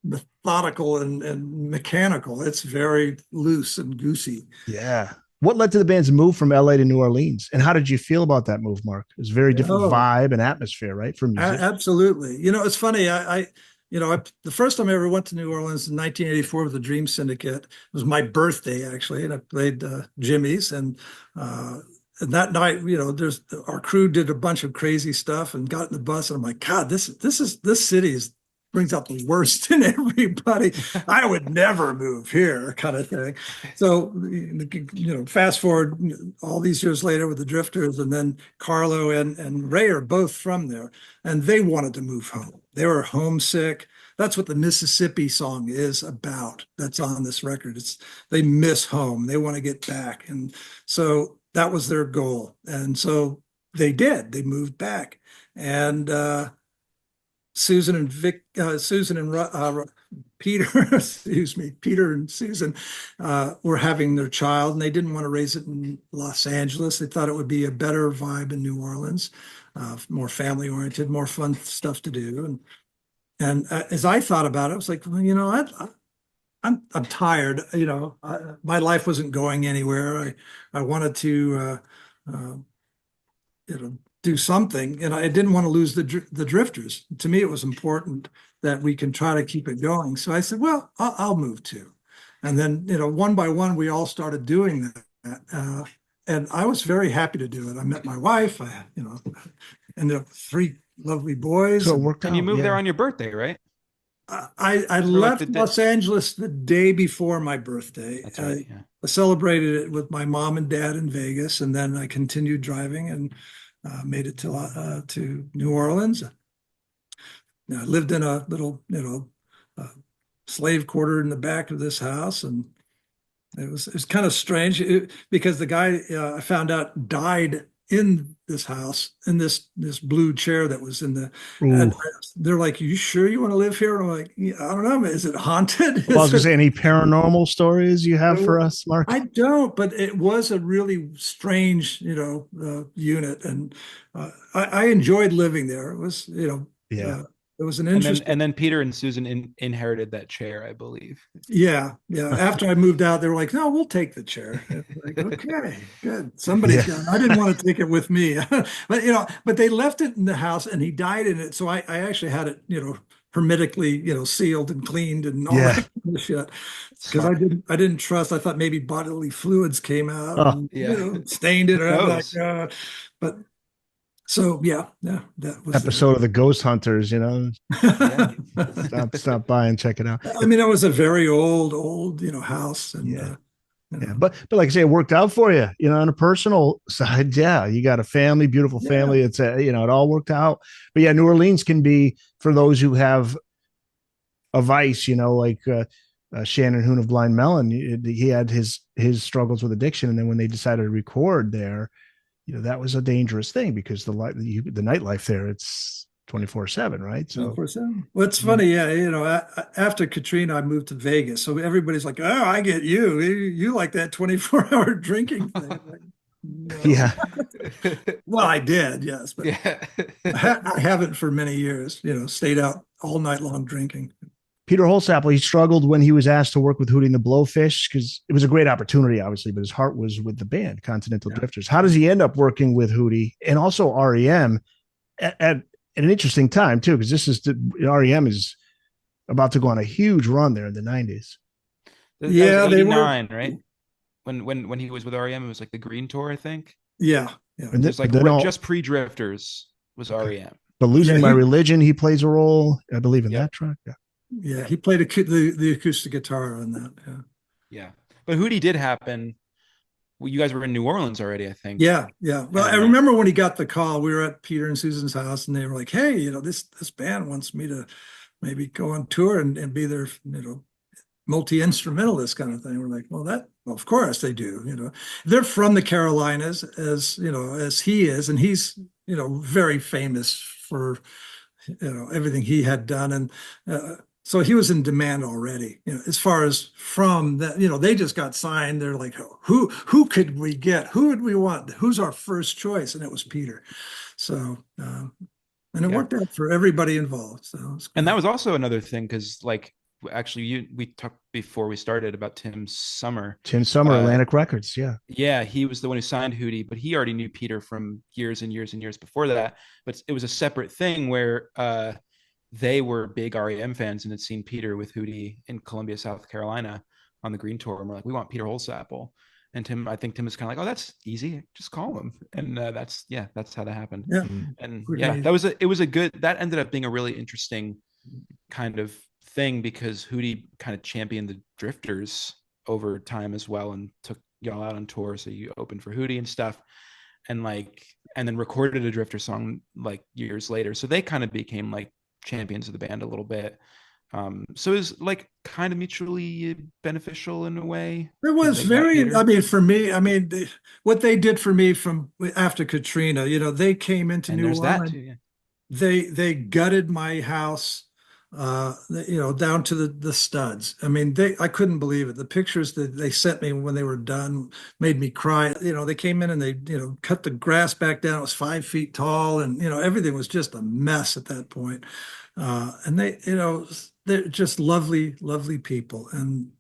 methodical and mechanical. It's very loose and goosey. Yeah. What led to the band's move from LA to New Orleans? And how did you feel about that move, Mark? It was a very different Oh, vibe and atmosphere, right? For music. absolutely. It's funny. The first time I ever went to New Orleans in 1984 with the Dream Syndicate. It was my birthday, actually, and I played Jimmy's. And that night, there's our crew did a bunch of crazy stuff and got in the bus, and I'm like, God, this city brings out the worst in everybody. I would never move here, kind of thing. So, fast forward all these years later with the Drifters, and then Carlo and Ray are both from there, and they wanted to move home. They were homesick. That's what the Mississippi song is about. That's on this record. They miss home. They want to get back, and so that was their goal. And so they did. They moved back, and Susan and Peter, excuse me, Peter and Susan were having their child, and they didn't want to raise it in Los Angeles. They thought it would be a better vibe in New Orleans, more family oriented, more fun stuff to do. And as I thought about it, I was like, well, I'm tired. My life wasn't going anywhere. I wanted to, do something, and I didn't want to lose the Drifters. To me, it was important that we can try to keep it going. So I said, well, I'll move too. And then, one by one, we all started doing that. And I was very happy to do it. I met my wife. Ended up with 3 lovely boys. So it worked out. And you moved there on your birthday, right? I left Los Angeles the day before my birthday. That's right. Yeah. I celebrated it with my mom and dad in Vegas, and then I continued driving and made it to New Orleans. I lived in a little, slave quarter in the back of this house, and it was kind of strange because the guy I found out died in this house in this blue chair that was in the address. They're like, "You sure you want to live here?" And I'm like, yeah, "I don't know. Is it haunted?" Well, I was going to say, any paranormal stories you have for us, Mark? I don't, but it was a really strange, unit, and I enjoyed living there. It was, Yeah. it was an interesting. And then Peter and Susan inherited that chair, I believe. Yeah. After I moved out, they were like, "No, we'll take the chair." Like, okay, good. Somebody's got. I didn't want to take it with me, but they left it in the house, and he died in it. So I actually had it, hermetically, sealed and cleaned and all that kind of shit. Because I didn't trust. I thought maybe bodily fluids came out and stained it, or but. So that was episode of the Ghost Hunters. Stop by and check it out. I mean, it was a very old house, and but like I say, it worked out for you. On a personal side, you got a family, beautiful family. It's it all worked out. But New Orleans can be for those who have a vice. Like Shannon Hoon of Blind Melon. He had his struggles with addiction, and then when they decided to record there. That was a dangerous thing because the nightlife there, it's 24/7, right? So 24/7. Well, it's funny. After Katrina, I moved to Vegas. So everybody's like, "Oh, I get you. You like that 24-hour drinking thing." Like, no. Yeah. Well, I did, yes, but I haven't for many years, stayed out all night long drinking. Peter Holsapple, he struggled when he was asked to work with Hootie and the Blowfish because it was a great opportunity, obviously, but his heart was with the band, Continental Drifters. How does he end up working with Hootie and also REM at an interesting time, too? Because REM is about to go on a huge run there in the 90s. Yeah, they were. Right? When he was with REM, it was like the Green Tour, I think. Yeah. And it was like just pre-Drifters was REM. But Losing My Religion, he plays a role, I believe, in that track. Yeah, he played the acoustic guitar on that. Yeah. But Hootie did happen. Well, you guys were in New Orleans already, I think. Yeah. Well, I remember when he got the call. We were at Peter and Susan's house, and they were like, "Hey, this band wants me to maybe go on tour and be their multi-instrumentalist kind of thing." We're like, "Well, of course they do." They're from the Carolinas, as he is, and he's very famous for everything he had done, and So he was in demand already, as far as from that, they just got signed. They're like, who could we get? Who would we want? Who's our first choice? And it was Peter. So, and it Yeah. worked out for everybody involved. So it's And great. that was also another thing because like actually we talked before we started about Tim Summer. Tim Summer, Uh, Atlantic Records. Yeah. yeah, he was the one who signed Hootie, but he already knew Peter from years and years and years before that. But it was a separate thing where they were big REM fans and had seen Peter with Hootie in Columbia, South Carolina on the Green Tour. And we're like, we want Peter Holsapple. And Tim, I think Tim was kind of like, oh, that's easy. Just call him. And that's how that happened. Yeah. And Quick and yeah, easy. it was a good, that ended up being a really interesting kind of thing because Hootie kind of championed the Drifters over time as well and took y'all out on tour. So you opened for Hootie and stuff. And like, and then recorded a Drifter song like years later. So they kind of became like champions of the band a little bit. So it was like kind of mutually beneficial in a way It because was they got very, Peter. I mean, for me, what they did for me from after Katrina, they came into And New there's that Orleans. too. Yeah. They gutted my house, down to the studs. I mean, I couldn't believe it. The pictures that they sent me when they were done made me cry. They came in and they, cut the grass back down. It was 5 feet tall, and everything was just a mess at that point. And they're just lovely, lovely people, and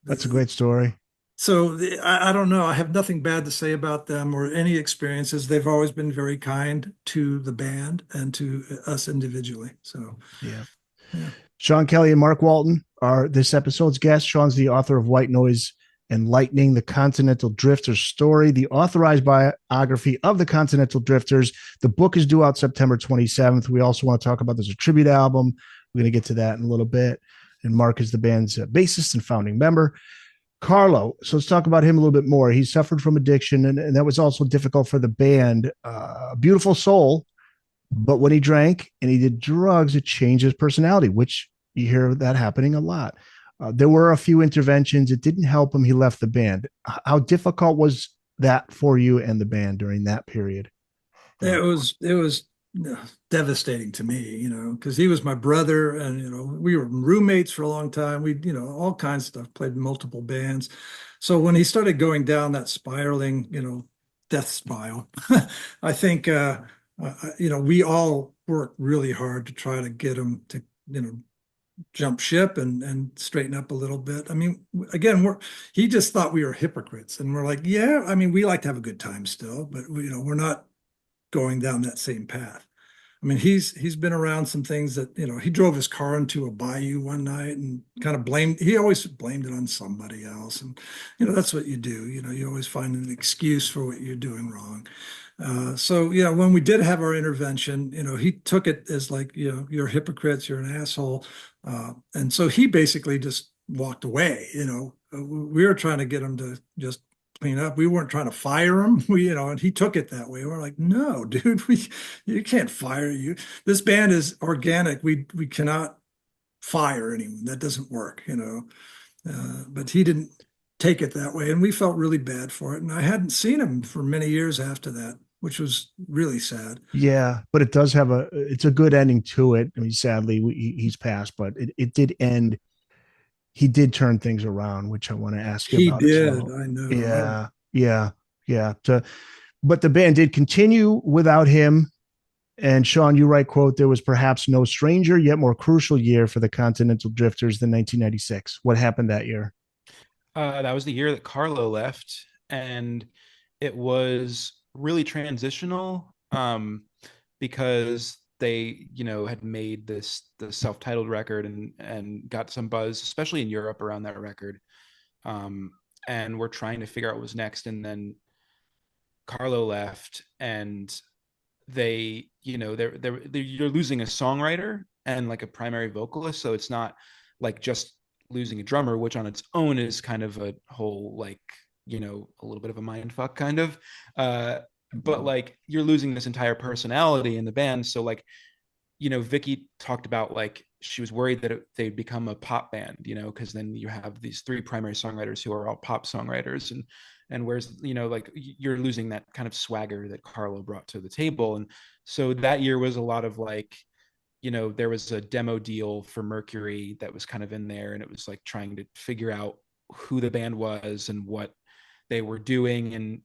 That's a great story. so I don't know. I have nothing bad to say about them or any experiences. They've always been very kind to the band and to us individually. So, Yeah. yeah. Sean Kelly and Mark Walton are this episode's guests. Sean's the author of White Noise and Lightning, the Continental Drifters Story, the authorized biography of the Continental Drifters. The book is due out September 27th. We also want to talk about there's a tribute album. We're going to get to that in a little bit. And Mark is the band's bassist and founding member. Carlo, so let's talk about him a little bit more. He suffered from addiction, and that was also difficult for the band. Beautiful soul, but when he drank and he did drugs, it changed his personality, which you hear that happening a lot. There were a few interventions. It didn't help him. He left the band. How difficult was that for you and the band during that period? It was devastating to me, because he was my brother, and we were roommates for a long time. We, all kinds of stuff, played in multiple bands. So when he started going down that spiraling, death spiral, I think we all worked really hard to try to get him to, jump ship and straighten up a little bit. I mean, again, he just thought we were hypocrites, and we're like, yeah, I mean, we like to have a good time still, but we're not going down that same path. I mean, he's been around some things that, he drove his car into a bayou one night and kind of he always blamed it on somebody else. And, that's what you do. You always find an excuse for what you're doing wrong. So, when we did have our intervention, he took it as like, you're hypocrites, you're an asshole. And so he basically just walked away. We were trying to get him to just clean up. We weren't trying to fire him. And he took it that way. We're like, no, dude, you can't fire you. This band is organic. We cannot fire anyone. That doesn't work, but he didn't take it that way. And we felt really bad for it. And I hadn't seen him for many years after that, which was really sad. Yeah, but it's a good ending to it. I mean, sadly, he's passed, but it did end. He did turn things around, which I want to ask you He about as did. well. I know. Yeah, yeah, yeah. But the band did continue without him. And Sean, you write, quote, there was perhaps no stranger yet more crucial year for the Continental Drifters than 1996. What happened that year? That was the year that Carlo left, and it was really transitional because they, had made the self-titled record and got some buzz, especially in Europe around that record. And we're trying to figure out what was next, and then Carlo left, and they, you're losing a songwriter and like a primary vocalist, so it's not like just losing a drummer, which on its own is kind of a whole like, a little bit of a mind fuck kind of. But like you're losing this entire personality in the band. So like, Vicky talked about like she was worried that they'd become a pop band, because then you have these three primary songwriters who are all pop songwriters, and whereas like you're losing that kind of swagger that Carlo brought to the table. And so that year was a lot of like there was a demo deal for Mercury that was kind of in there, and it was like trying to figure out who the band was and what they were doing. And,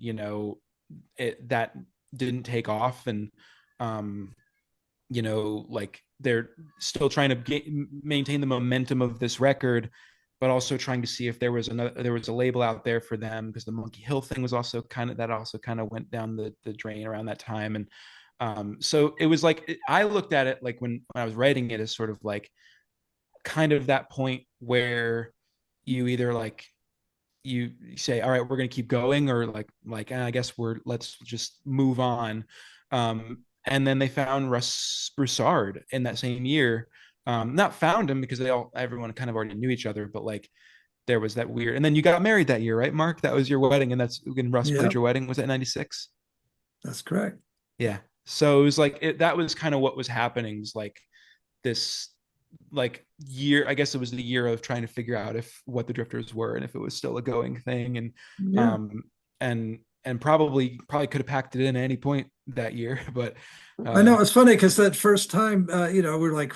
that didn't take off. And, like they're still trying to maintain the momentum of this record, but also trying to see if there was a label out there for them, because the Monkey Hill thing was also kind of went down the drain around that time. And so it was like, I looked at it like when I was writing it as sort of like kind of that point where you either like you say, all right, we're going to keep going, or I guess let's just move on. And then they found Russ Broussard in that same year. Not found him because everyone kind of already knew each other, but like there was that weird. And then you got married that year, right, Mark? That was your wedding, and that's when Russ played your wedding. Was that 96? That's correct. Yeah. So it was like that was kind of what was happening. It was like this like year, I guess it was the year of trying to figure out what the Drifters were and if it was still a going thing. And probably could have packed it in at any point that year. But I know it's funny because that first time, we're like,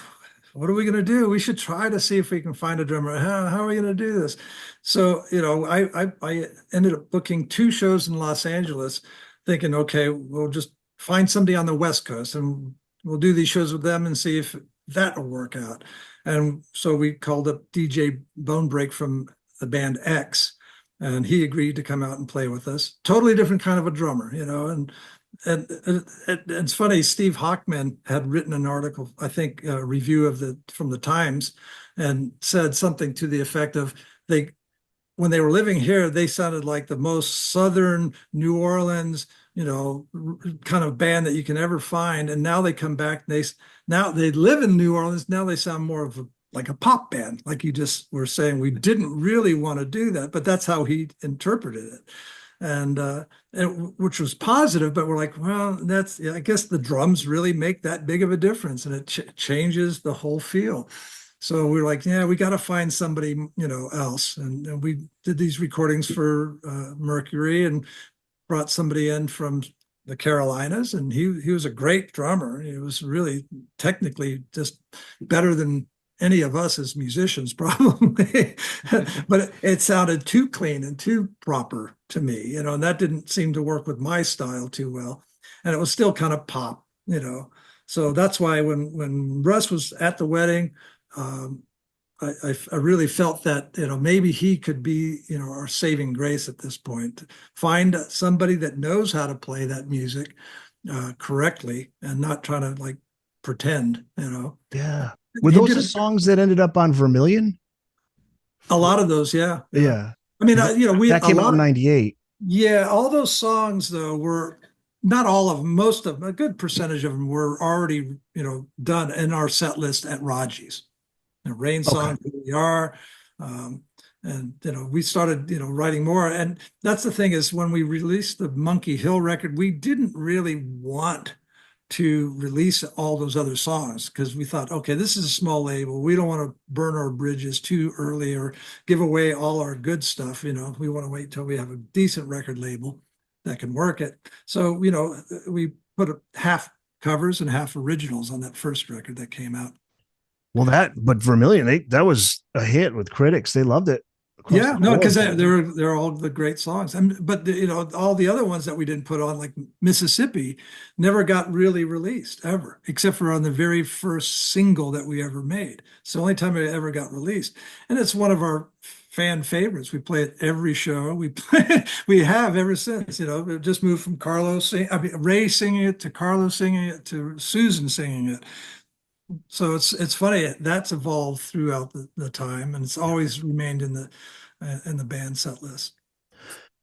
what are we going to do? We should try to see if we can find a drummer. How are we going to do this? So, I ended up booking 2 shows in Los Angeles, thinking, okay, we'll just find somebody on the West Coast and we'll do these shows with them and see if that will work out. And so we called up DJ Bonebreak from the band X, and he agreed to come out and play with us. Totally different kind of a drummer, and it's funny, Steve Hockman had written an article, I think a review from the Times, and said something to the effect of when they were living here, they sounded like the most Southern New Orleans, kind of band that you can ever find. And now they come back, now they live in New Orleans. Now they sound more of like a pop band, like you just were saying. We didn't really want to do that, but that's how he interpreted it. And which was positive, but we're like, well, I guess the drums really make that big of a difference, and it changes the whole feel. So we're like, yeah, we got to find somebody, else. And we did these recordings for Mercury and brought somebody in from the Carolinas, and he was a great drummer. He was really technically just better than any of us as musicians, probably. But it sounded too clean and too proper to me, and that didn't seem to work with my style too well. And it was still kind of pop, So that's why when Russ was at the wedding, I really felt that, maybe he could be, our saving grace at this point. Find somebody that knows how to play that music correctly and not trying to like pretend, Yeah. Were those the songs that ended up on Vermilion? A lot of those, yeah. Yeah. I mean, that came out in 98. Yeah, all those songs though were not all of them, most of them, a good percentage of them were already, done in our set list at Raji's. The Rain Song, Here We Are. And, we started, writing more. And that's the thing is when we released the Monkey Hill record, we didn't really want to release all those other songs because we thought, okay, this is a small label. We don't want to burn our bridges too early or give away all our good stuff. We want to wait till we have a decent record label that can work it. So, we put half covers and half originals on that first record that came out. Well, but Vermilion, that was a hit with critics. They loved it. Yeah, no, because they're all the great songs. But all the other ones that we didn't put on, like Mississippi, never got really released ever, except for on the very first single that we ever made. It's the only time it ever got released, and it's one of our fan favorites. We play it every show. We have ever since. It just moved from Ray singing it to Carlos singing it to Susan singing it. So it's funny that's evolved throughout the time, and it's always remained in the band set list.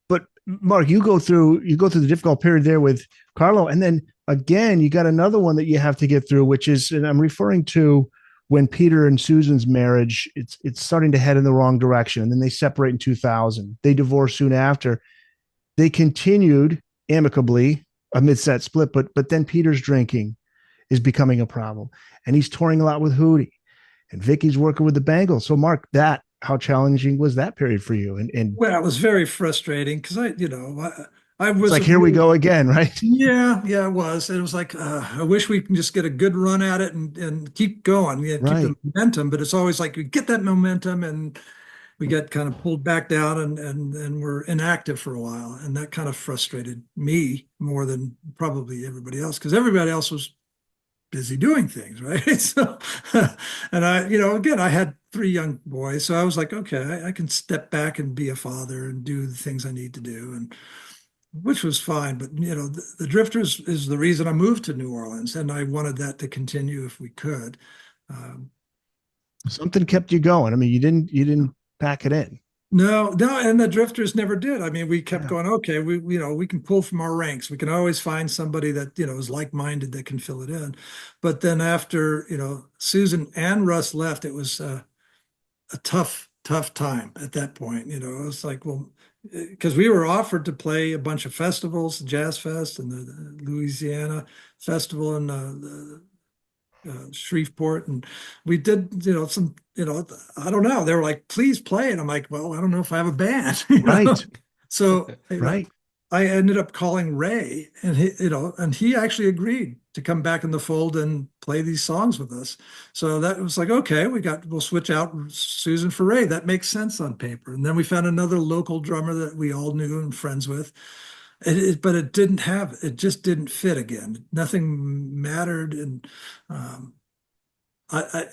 But Mark, you go through the difficult period there with Carlo, and then again you got another one that you have to get through, which is, and I'm referring to when Peter and Susan's marriage, it's starting to head in the wrong direction, and then they separate in 2000. They divorce soon after. They continued amicably amidst that split, but then Peter's drinking is becoming a problem, and he's touring a lot with Hootie, and Vicky's working with the Bangles. So Mark, how challenging was that period for you? And well, it was very frustrating because I I It's was like, here we really, go again, right? yeah, it was. It was like, I wish we can just get a good run at it and keep going, keep the Right. momentum. But it's always like we get that momentum and we get kind of pulled back down and we're inactive for a while. And that kind of frustrated me more than probably everybody else, because everybody else was busy doing things, right? So, and I, again, I had three young boys, so I was like, okay, I can step back and be a father and do the things I need to do, and which was fine. But the Drifters is the reason I moved to New Orleans, and I wanted that to continue if we could. Um, Something kept you going. I mean, you didn't pack it in. No, no, and the Drifters never did. I mean, we kept Yeah. going, okay, we can pull from our ranks. We can always find somebody that, is like-minded that can fill it in. But then after, Susan and Russ left, it was a tough, tough time at that point. It was like, well, because we were offered to play a bunch of festivals, Jazz Fest and the Louisiana Festival and Shreveport, and we did, some, I don't know. They were like, "Please play," and I'm like, "Well, I don't know if I have a band," Right. So, Right. I ended up calling Ray, and he actually agreed to come back in the fold and play these songs with us. So that was like, okay, we'll switch out Susan for Ray. That makes sense on paper. And then we found another local drummer that we all knew and friends with. But it just didn't fit again. Nothing mattered. And um, I,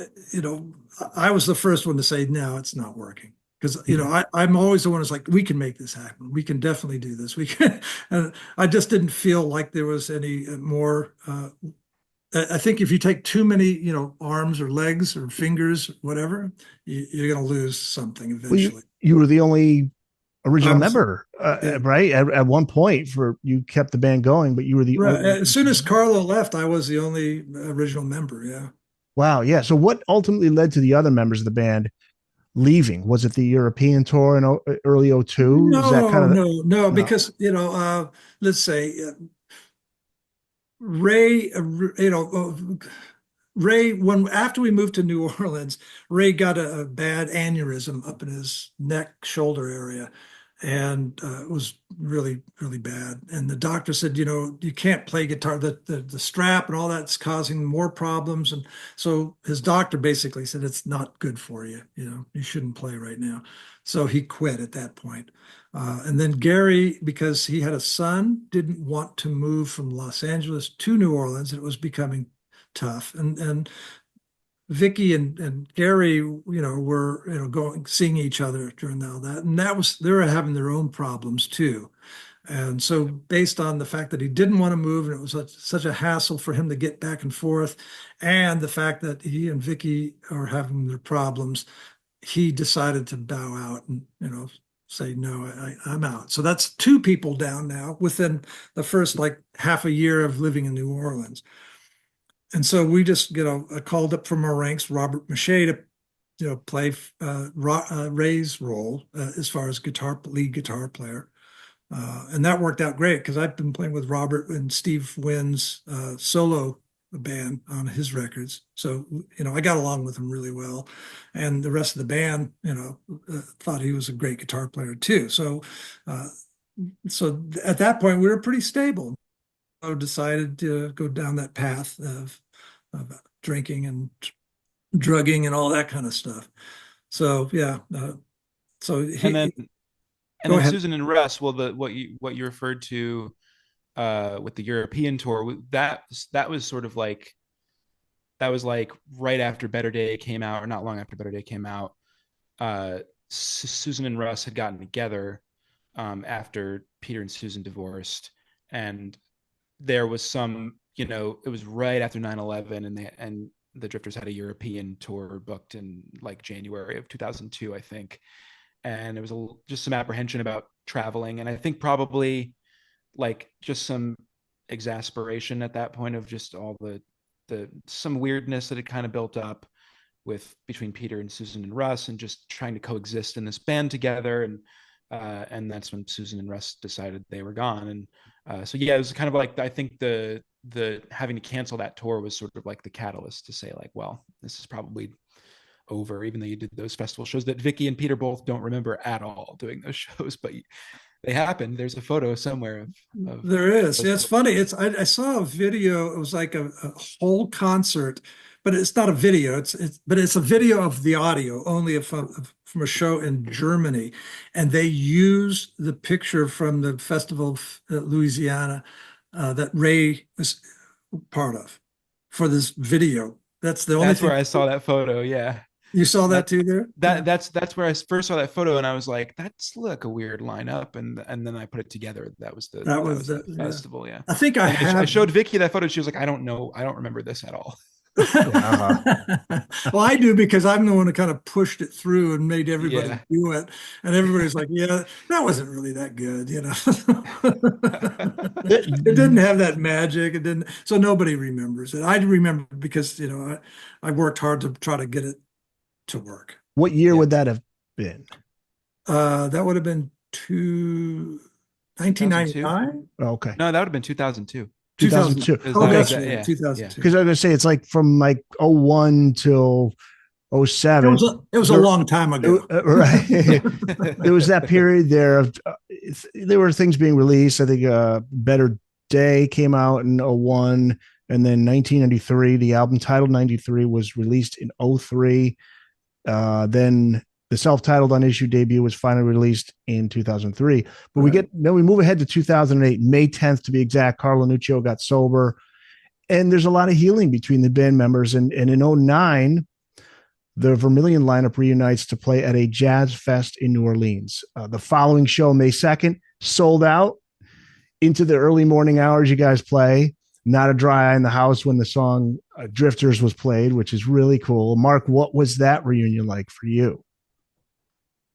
I was the first one to say, no, it's not working. Because, Yeah. I'm always the one who's like, we can make this happen. We can definitely do this. We can. And I just didn't feel like there was any more. I think if you take too many, arms or legs or fingers, whatever, you're going to lose something Well, you eventually. you were the only I original was, member, yeah. right? At one point, for you kept the band going, but you were the Right. only As soon as Carlo left, I was the only original member. Yeah. Wow, yeah. So what ultimately led to the other members of the band leaving? Was it the European tour in early '02? Is that kind No, of no, no, no? because let's say Ray, Ray, when after we moved to New Orleans, Ray got a bad aneurysm up in his neck, shoulder area, and it was really, really bad. And the doctor said, you can't play guitar. The strap and all that's causing more problems. And so his doctor basically said it's not good for you. You shouldn't play right now. So he quit at that point. And then Gary, because he had a son, didn't want to move from Los Angeles to New Orleans. It was becoming tough. And Vicky and Gary, were going seeing each other during all that, and they were having their own problems too. And so, based on the fact that he didn't want to move, and it was such a hassle for him to get back and forth, and the fact that he and Vicky are having their problems, he decided to bow out and say no, I'm out. So that's two people down now within the first like half a year of living in New Orleans. And so we just, called up from our ranks Robert Mache to, play Ray's role as far as lead guitar player. And that worked out great because I've been playing with Robert and Steve Wynn's solo band on his records. So, I got along with him really well. And the rest of the band, thought he was a great guitar player too. Uh, so at that point, we were pretty stable. I decided to go down that path of drinking and drugging and all that kind of stuff. So yeah, so And then go ahead. Susan and Russ, well, what you referred to with the European tour, that was sort of like that was like right after Better Day came out, or not long after Better Day came out. Susan and Russ had gotten together after Peter and Susan divorced, and there was some, it was right after 9/11, and the Drifters had a European tour booked in like January of 2002, I think. And there was just some apprehension about traveling. And I think probably like just some exasperation at that point of just all some weirdness that had kind of built up with between Peter and Susan and Russ, and just trying to coexist in this band together. And that's when Susan and Russ decided they were gone. And so yeah, it was kind of like, I think the having to cancel that tour was sort of like the catalyst to say like, well, this is probably over, even though you did those festival shows that Vicky and Peter both don't remember at all doing those shows. But they happened. There's a photo somewhere of There is. those It's photos. funny. I saw a video. It was like a whole concert, but it's not a video. But it's a video of the audio only from a show in Germany, and they used the picture from the festival of Louisiana that Ray was part of for this video. That's the only That's thing where I saw that photo. Yeah. you saw that That too there. Yeah. that's where I first saw that photo, and I was like, that's like a weird lineup, and then I put it together. That That was was the that yeah. festival, yeah. I think I And I have. showed Vicky that photo. She was like, I don't know, I don't remember this at all. Uh-huh. Well, I do because I'm the one who kind of pushed it through and made everybody Yeah. do it. And everybody's like, yeah, that wasn't really that good, you know. It didn't have that magic. It didn't, so nobody remembers it. I remember because, I worked hard to try to get it to work. What year Yeah. would that have been? That would have been 2002. 1999, Oh, okay. No, that would have been 2002. 2000. 2002. Because Oh, that Okay. was that's right, yeah, yeah. 2002. Because I was going to say, it's like from like '01 till '07. It was a There- long time ago. right. There was that period there of, there were things being released. I think Better Day came out in '01. And then 1993, the album titled 93 was released in '03. Then the self-titled unissued debut was finally released in 2003. But Right. we move ahead to 2008, May 10th to be exact. Carlo Nuccio got sober. And there's a lot of healing between the band members. And in '09, the Vermilion lineup reunites to play at a jazz fest in New Orleans. The following show, May 2nd, sold out into the early morning hours. You guys play. Not a dry eye in the house when the song Drifters was played, which is really cool. Mark, what was that reunion like for you?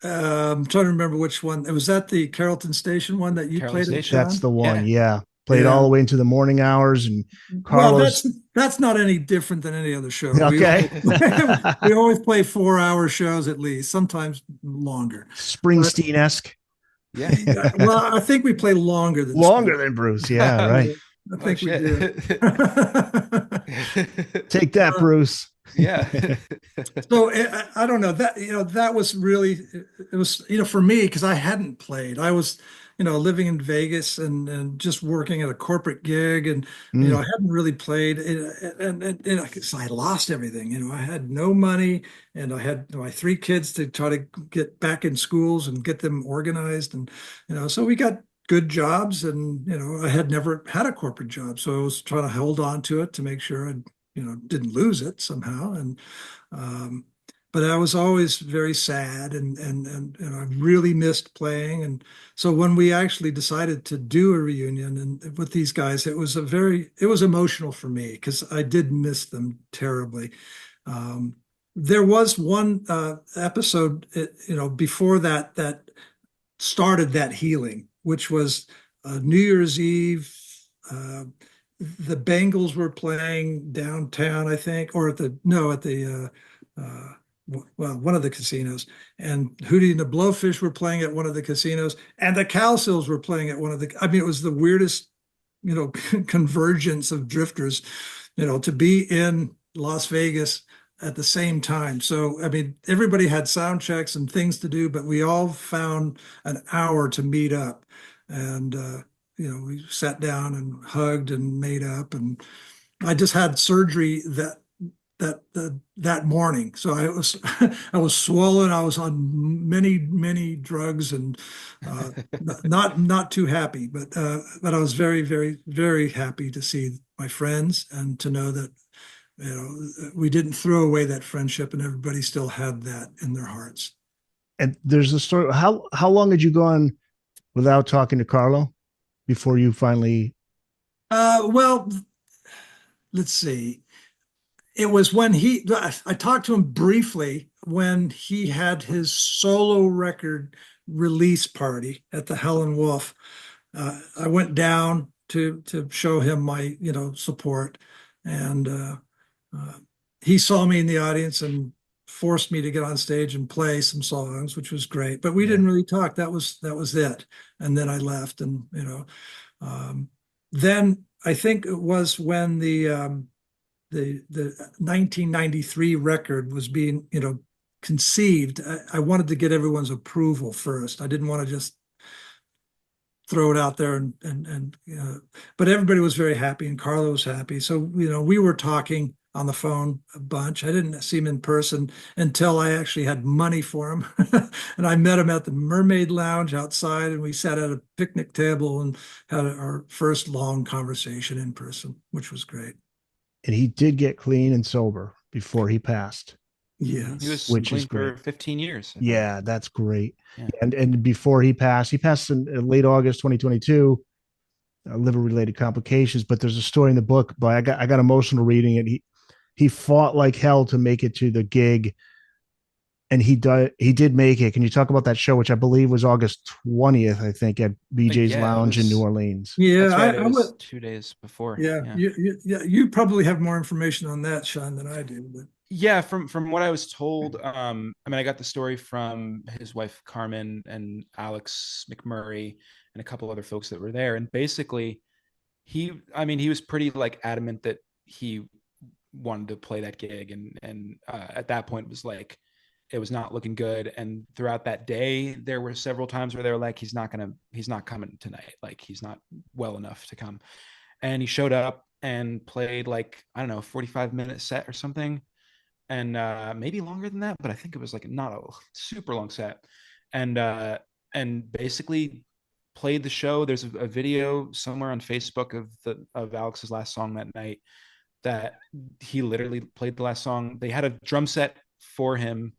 I'm trying to remember which one. Was that the Carrollton Station one that you Carrollton played at, Station. That's Sean? the one. Yeah. Yeah. Played all Yeah. the way into the morning hours. And Well, Carlos. that's not any different than any other show. Okay. We always play 4-hour shows at least, sometimes longer. Springsteen esque. Yeah. Well, I think we play longer than Longer than Bruce. Yeah. Right. I Oh, think we shit. did. Take that, Bruce. Yeah. So I don't know that, that was really, it was, for me, because I hadn't played. I was, living in Vegas and just working at a corporate gig. And, Mm. I hadn't really played so I lost everything. I had no money and I had my 3 kids to try to get back in schools and get them organized. And, so we got good jobs and, I had never had a corporate job. So I was trying to hold on to it to make sure I didn't lose it somehow. And, but I was always very sad and I really missed playing. And so when we actually decided to do a reunion and with these guys, it was emotional for me because I did miss them terribly. There was one episode, before that started that healing, which was New Year's Eve. The Bangles were playing downtown, I think, or at the one of the casinos, and Hootie and the Blowfish were playing at one of the casinos, and the Cowsills were playing at one of the. I mean, it was the weirdest, convergence of drifters, to be in Las Vegas at the same time. So, I mean, everybody had sound checks and things to do, but we all found an hour to meet up, and we sat down and hugged and made up. And I just had surgery that morning, so I was swollen. I was on many drugs and not too happy, but I was very, very, very happy to see my friends and to know that we didn't throw away that friendship and everybody still had that in their hearts. And there's a story. How long had you gone without talking to Carlo before you finally? Well, let's see. It was when I talked to him briefly when he had his solo record release party at the Helen Wolf. I went down to show him my, support, and he saw me in the audience and forced me to get on stage and play some songs, which was great. But we didn't really talk. That was it. And then I left, and then I think it was when the 1993 record was being, conceived. I wanted to get everyone's approval first. I didn't want to just throw it out there but everybody was very happy and Carlo was happy. So, we were talking on the phone a bunch. I didn't see him in person until I actually had money for him. And I met him at the Mermaid Lounge outside, and we sat at a picnic table and had our first long conversation in person, which was great. And he did get clean and sober before he passed. Yes. He was which clean is great. for 15 years. Yeah, that's great. Yeah. And before he passed in late August 2022, liver related complications. But there's a story in the book, but I got emotional reading it. He fought like hell to make it to the gig, and he did make it. Can you talk about that show, which I believe was August 20th, I think, at BJ's Yeah, Lounge in New Orleans? Yeah, that's right. I It was would. 2 days before. Yeah, Yeah. you probably have more information on that, Sean, than I do. But Yeah, from what I was told, I mean, I got the story from his wife Carmen and Alex McMurray and a couple other folks that were there. And basically, I mean, he was pretty like adamant that he wanted to play that gig, and at that point was like, it was not looking good. And throughout that day, there were several times where they were like, he's not coming tonight. Like, he's not well enough to come. And he showed up and played like, I don't know, 45-minute set or something, and maybe longer than that, but I think it was like not a super long set, and basically played the show. There's a video somewhere on Facebook of Alex's last song that night, that he literally played the last song. They had a drum set for him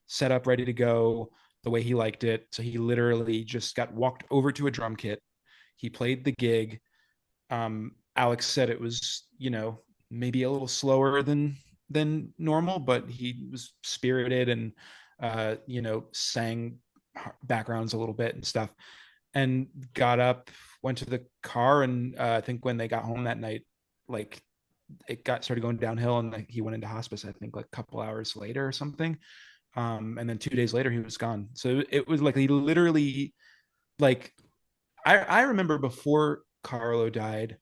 set up ready to go the way he liked it, so he literally just got walked over to a drum kit. He played the gig. Alex said it was, maybe a little slower than normal, but he was spirited and sang backgrounds a little bit and stuff, and got up, went to the car, and I think when they got home that night, like, it started going downhill, and like, he went into hospice, I think, like a couple hours later or something, and then 2 days later he was gone. So it was like, he literally, like, I remember before Carlo died,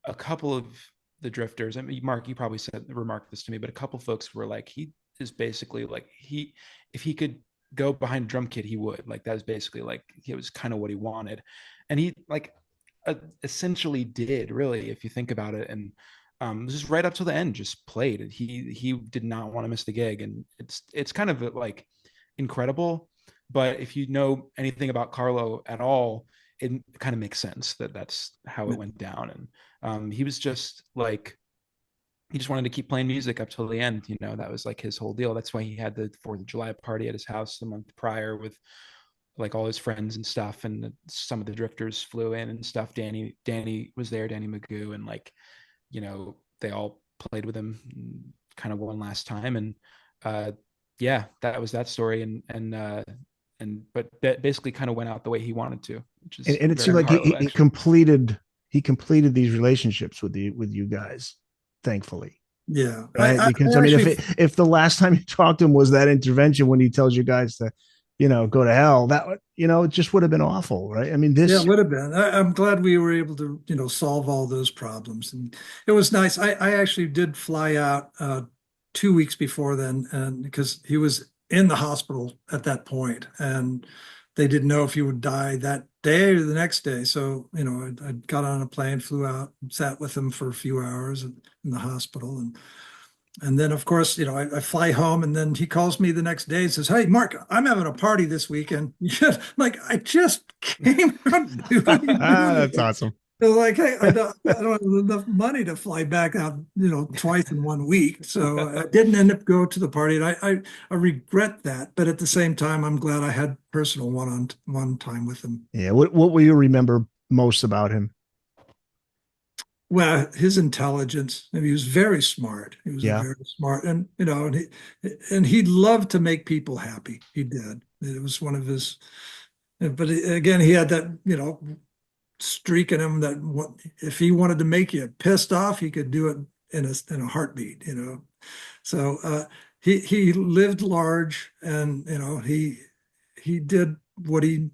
a couple of the drifters, I mean, Mark, you probably remarked this to me, but a couple folks were like, he is basically like, if he could go behind a drum kit, he would. Like, that was basically like, it was kind of what he wanted, and he like essentially did, really, if you think about it. And just right up to the end, just played. He did not want to miss the gig, and it's kind of like incredible. But if you know anything about Carlo at all, it kind of makes sense that that's how it went down. And he was just like, he just wanted to keep playing music up till the end. That was like his whole deal. That's why he had the 4th of July party at his house the month prior with like all his friends and stuff. And some of the drifters flew in and stuff. Danny was there, Danny Magoo, and like, they all played with him kind of one last time. And yeah, that was that story. But that basically kind of went out the way he wanted to, which is, and it seemed like he completed these relationships with you guys, thankfully. Yeah, right. Because I mean, if the last time you talked to him was that intervention when he tells you guys to, go to hell, that it just would have been awful, right? I mean, yeah, it would have been. I'm glad we were able to solve all those problems, and it was nice. I actually did fly out 2 weeks before then, and because he was in the hospital at that point, and they didn't know if he would die that day or the next day. So, I got on a plane, flew out, sat with him for a few hours in the hospital. And then, of course, I fly home, and then he calls me the next day and says, "Hey, Mark, I'm having a party this weekend." Like, I just came out. That's awesome. They're like, "Hey, I don't have enough money to fly back out, twice in 1 week." So I didn't end up going to the party, and I regret that. But at the same time, I'm glad I had personal one-on-one time with him. Yeah. What will you remember most about him? Well, his intelligence. I mean, he was very smart. He was Yeah. very smart, and and he loved to make people happy. He did. It was one of his. But again, he had that streak in him that if he wanted to make you pissed off, he could do it in a heartbeat. So he lived large, and he did what he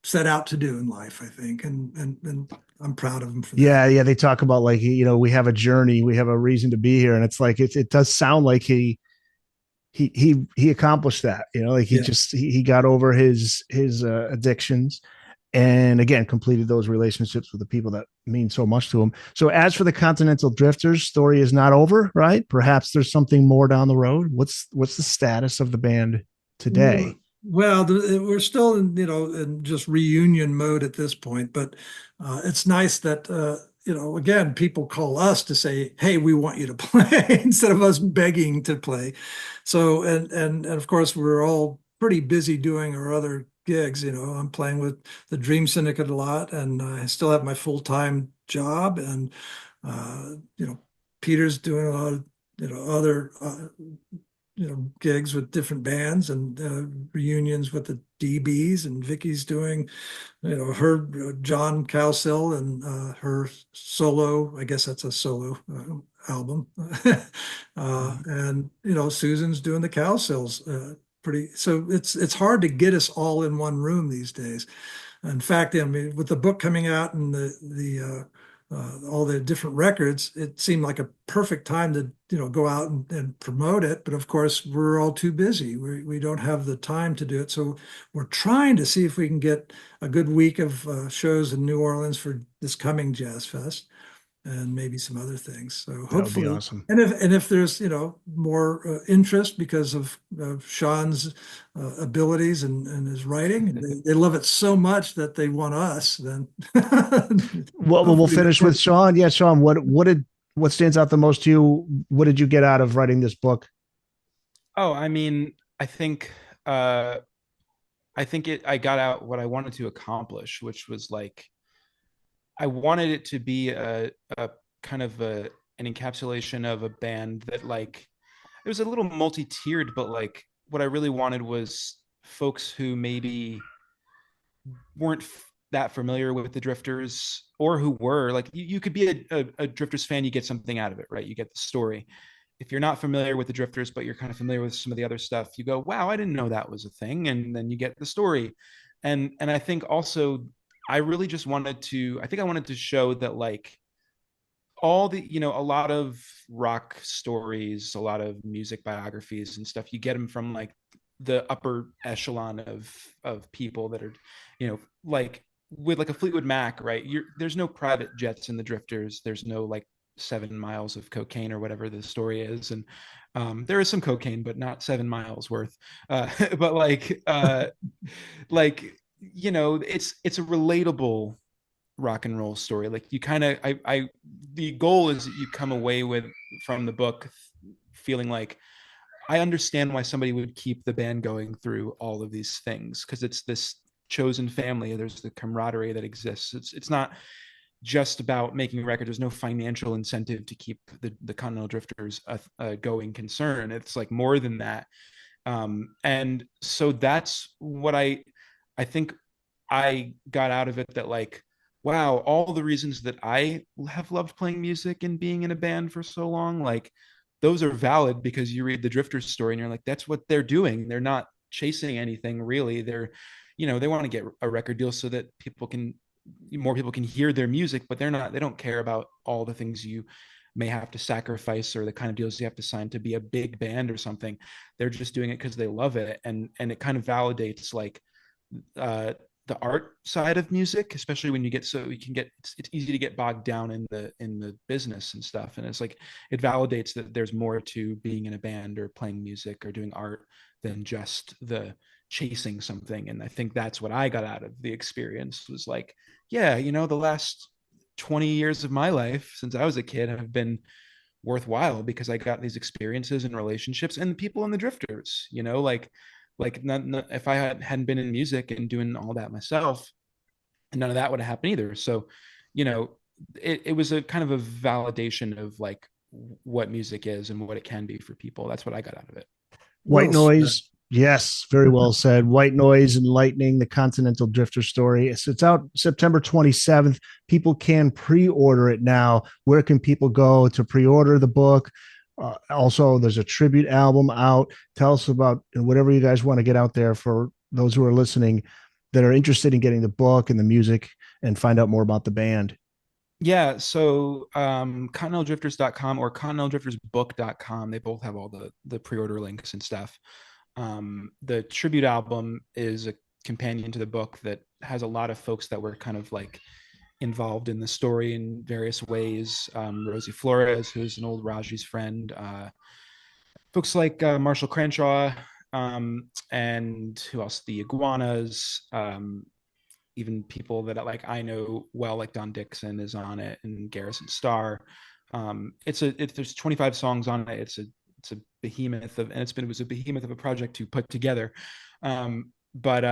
set out to do in life, I think, and I'm proud of him for that. Yeah. They talk about like, we have a journey, we have a reason to be here, and it's like it does sound like he accomplished that. Like he got over his addictions, and again completed those relationships with the people that mean so much to him. So as for the Continental Drifters, story is not over, right? Perhaps there's something more down the road. What's the status of the band today? Well, we're still in, in just reunion mode at this point, but it's nice that, again, people call us to say, "Hey, we want you to play," instead of us begging to play. So, and of course, we're all pretty busy doing our other gigs. I'm playing with the Dream Syndicate a lot, and I still have my full-time job, and Peter's doing a lot of, other gigs with different bands and reunions with the DBs, and Vicky's doing, her John Cowsill and her solo, I guess that's a solo album. And Susan's doing the Cowsills pretty, so it's hard to get us all in one room these days. In fact, I mean, with the book coming out and the all the different records, it seemed like a perfect time to go out and promote it. But of course, we're all too busy. We don't have the time to do it. So we're trying to see if we can get a good week of shows in New Orleans for this coming Jazz Fest, and maybe some other things. So That would be hopefully, awesome. and if there's more interest because of Sean's abilities and his writing, they love it so much that they want us. Then Well, we'll hopefully finish with Sean. Yeah, Sean, what stands out the most to you? What did you get out of writing this book? Oh, I mean, uh I got out what I wanted to accomplish, which was like I wanted it to be a kind of an encapsulation of a band that like it was a little multi-tiered, but like what I really wanted was folks who maybe weren't that familiar with the Drifters, or who were like you could be a Drifters fan, you get something out of it, right? You get the story. If you're not familiar with the Drifters, but you're kind of familiar with some of the other stuff, you go, wow, I didn't know that was a thing. And then you get the story. And I think also I really just wanted to, I think I wanted to show that like all the, a lot of rock stories, a lot of music biographies and stuff, you get them from like the upper echelon of people that are, like with like a Fleetwood Mac, right? There's no private jets in the Drifters. There's no like 7 miles of cocaine or whatever the story is, and there is some cocaine, but not 7 miles worth. But like it's a relatable rock and roll story. Like you kind of, the goal is that you come away with from the book feeling like I understand why somebody would keep the band going through all of these things, because it's this chosen family. There's the camaraderie that exists. It's not just about making a record. There's no financial incentive to keep the Continental Drifters a going concern. It's like more than that. And so that's what I think I got out of it, that like, wow, all the reasons that I have loved playing music and being in a band for so long, like those are valid, because you read the Drifters story and you're like, that's what they're doing. They're not chasing anything really. They're, they want to get a record deal so that more people can hear their music, but they don't care about all the things you may have to sacrifice or the kind of deals you have to sign to be a big band or something. They're just doing it because they love it. And it kind of validates like, the art side of music, especially when it's easy to get bogged down in the business and stuff. And it's like, it validates that there's more to being in a band or playing music or doing art than just the chasing something. And I think that's what I got out of the experience, was like, yeah, the last 20 years of my life since I was a kid have been worthwhile because I got these experiences and relationships and people in the Drifters, not, if I hadn't been in music and doing all that myself, none of that would have happened either. So, it was a kind of a validation of like what music is and what it can be for people. That's what I got out of it. White Well said. Noise. Yes, very well said. White Noise and Lightning, the Continental Drifter Story. It's out September 27th. People can pre-order it now. Where can people go to pre-order the book? Also, there's a tribute album out. Tell us about whatever you guys want to get out there for those who are listening that are interested in getting the book and the music and find out more about the band. Yeah, so continentaldrifters.com or continentaldriftersbook.com, they both have all the pre-order links and stuff. The tribute album is a companion to the book that has a lot of folks that were kind of like involved in the story in various ways. Rosie Flores, who's an old Raji's friend, folks like Marshall Crenshaw, and who else? The Iguanas, even people that like I know well, like Don Dixon is on it, and Garrison Starr. There's 25 songs on it. It's a behemoth of, and it was a behemoth of a project to put together. But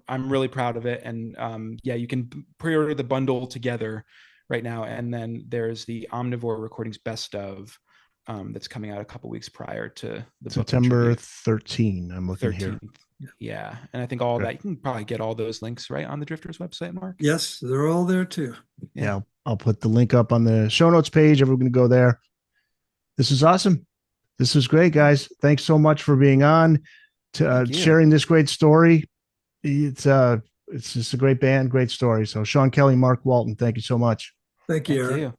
I'm really proud of it. And yeah, you can pre-order the bundle together right now. And then there's the Omnivore Recordings Best of, that's coming out a couple weeks prior to the September 13. I'm looking 13th. Here. Yeah. And I think all that, you can probably get all those links right on the Drifters website, Mark. Yes, they're all there too. Yeah, I'll put the link up on the show notes page. Everyone can go there. This is awesome. This is great, guys. Thanks so much for being on, sharing this great story. It's just a great band, great story. So Sean, Kelly, Mark Walton, thank you so much. Thank you, Eric. Thank you.